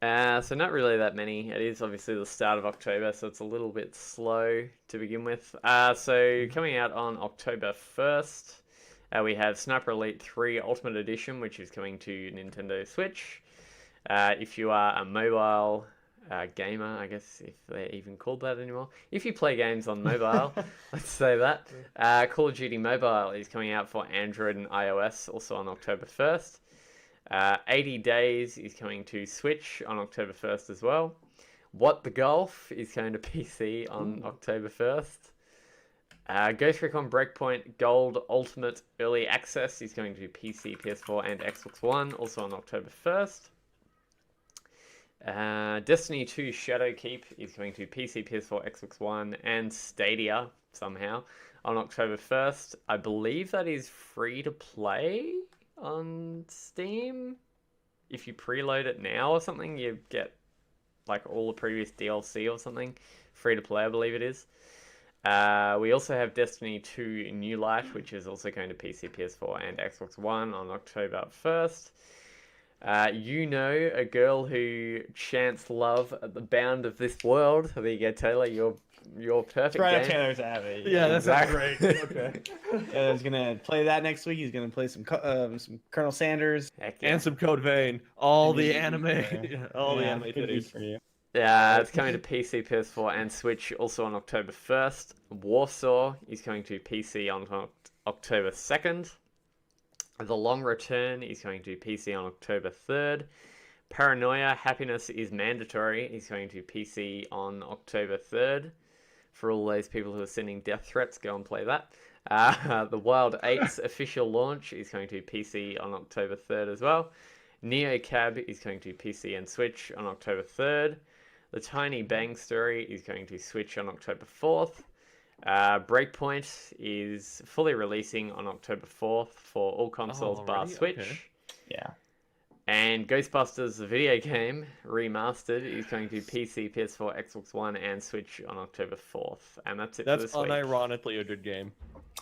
So not really that many. It is obviously the start of October, so it's a little bit slow to begin with. So coming out on October 1st, we have Sniper Elite 3 Ultimate Edition, which is coming to Nintendo Switch. If you are a mobile gamer, I guess if they're even called that anymore. If you play games on mobile, let's say that. Call of Duty Mobile is coming out for Android and iOS, also on October 1st. 80 Days is coming to Switch on October 1st as well. What the Golf is coming to PC on October 1st. Ghost Recon Breakpoint Gold Ultimate Early Access is going to PC, PS4, and Xbox One, also on October 1st. Destiny 2 Shadowkeep is going to PC, PS4, Xbox One, and Stadia somehow on October 1st. I believe that is free to play on Steam. If you preload it now or something, you get like all the previous DLC or something. Free to play, I believe it is. We also have Destiny 2 New Light, which is also going to PC, PS4, and Xbox One on October 1st. You know a girl who chants love at the bound of this world. There you go, Taylor. Your perfect Right up game. Taylor's alley. Yeah, that's Exactly. great. Okay. Taylor's gonna play that next week. He's gonna play some Colonel Sanders. Heck yeah. And some Code Vein. All Good the news anime. there. All the Yeah, anime good news titties. for you. It's coming to PC, PS4, and Switch also on October 1st. Warsaw is coming to PC on October 2nd. The Long Return is going to PC on October 3rd. Paranoia, Happiness is Mandatory is going to PC on October 3rd. For all those people who are sending death threats, go and play that. The Wild 8's official launch is going to PC on October 3rd as well. Neo Cab is going to PC and Switch on October 3rd. The Tiny Bang Story is going to Switch on October 4th. Breakpoint is fully releasing on October 4th for all consoles bar already? Switch. Okay. Yeah. And Ghostbusters, the video game, remastered, is going to PC, PS4, Xbox One, and Switch on October 4th. And that's it for That's this week. unironically a good game.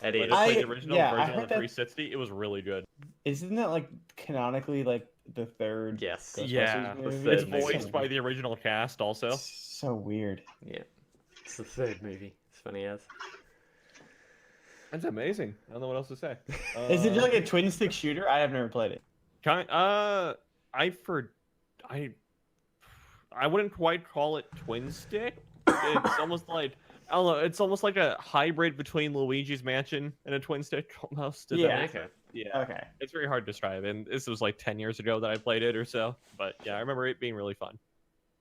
It When is. I played I- the original yeah, I version on heard the that- 360, it was really good. Isn't that like canonically like the third? Yes. Ghostbusters Yeah, movie? third It's movie. voiced by the original cast also. So weird. Yeah. It's the third movie. It's funny as. That's amazing. I don't know what else to say. Is it like a twin stick shooter? I have never played it. I wouldn't quite call it twin stick. It's almost like I don't know. It's almost like a hybrid between Luigi's Mansion and a twin stick almost. Yeah. Okay. Yeah. Okay. It's very hard to describe, and this was like 10 years ago that I played it or so. But yeah, I remember it being really fun.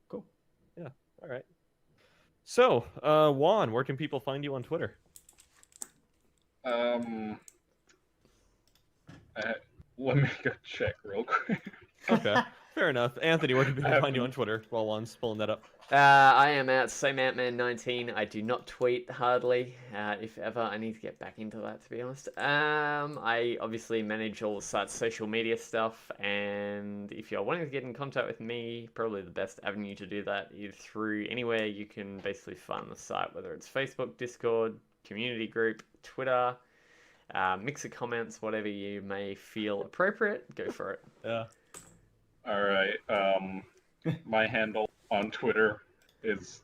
Cool. Yeah. All right. So, Juan, where can people find you on Twitter? Let me go check real quick. Okay. Fair enough. Anthony, where can people find you on Twitter while Juan's pulling that up? I am at SameAntman19. I do not tweet hardly. If ever, I need to get back into that, to be honest. I obviously manage all the site's social media stuff, and if you're wanting to get in contact with me, probably the best avenue to do that is through anywhere you can basically find the site, whether it's Facebook, Discord, community group, Twitter, mix of comments, whatever you may feel appropriate, go for it. Yeah. All right. My handle on Twitter is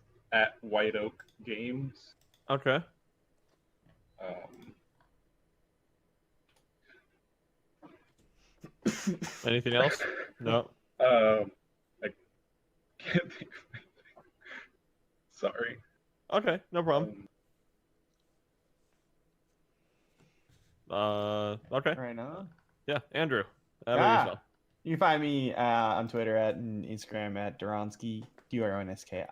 @WhiteOakGames. Okay. Anything else? No. I can't think of anything. Sorry. Okay, no problem. Okay. Right on. Yeah, Andrew. How about Ah. yourself? You can find me on Twitter and Instagram at Duronsky, Duronski.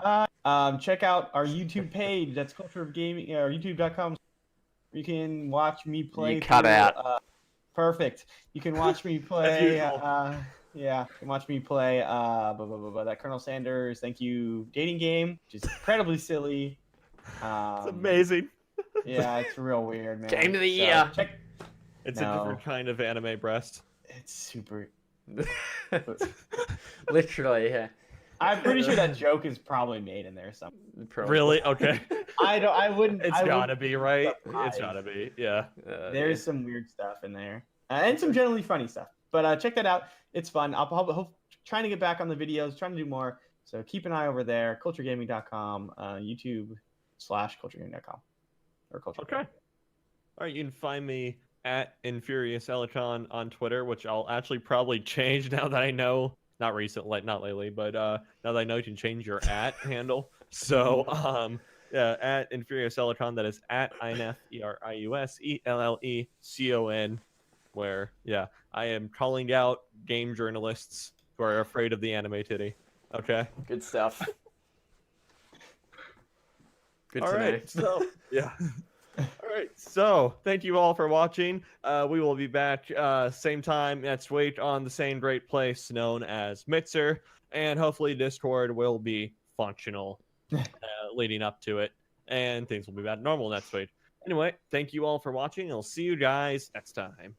Check out our YouTube page. That's Culture of Gaming, or YouTube.com. You can watch me play. You cut through, out. Perfect. You can watch me play. usual. Yeah, you can watch me play that Colonel Sanders Thank You dating game, which is incredibly silly. It's Um, amazing. Yeah, it's real weird, man. Game of the So, year. check. It's No. a different kind of anime breast. It's super. Literally, yeah. I'm pretty sure that joke is probably made in there somewhere. Probably. Really? Okay. I wouldn't. It's I wouldn't gotta be, right? surprised. It's gotta be. Yeah. There's some weird stuff in there, and some generally funny stuff. But check that out. It's fun. I'll trying to get back on the videos, trying to do more. So keep an eye over there. CultureGaming.com, YouTube/CultureGaming.com, or Culture. Okay. All right, you can find me at Infurious Electron on Twitter, which I'll actually probably change now that I know. Not recently, not lately, but now that I know you can change your @ handle. So yeah, at Infurious Electron, that is at INFERIUSELLECON, where yeah, I am calling out game journalists who are afraid of the anime titty. Okay. Good stuff. Good All to know. right. So yeah. All right. So thank you all for watching. We will be back same time next week on the same great place known as Mixer, and hopefully Discord will be functional leading up to it, and things will be back normal next week. Anyway, thank you all for watching. I'll see you guys next time.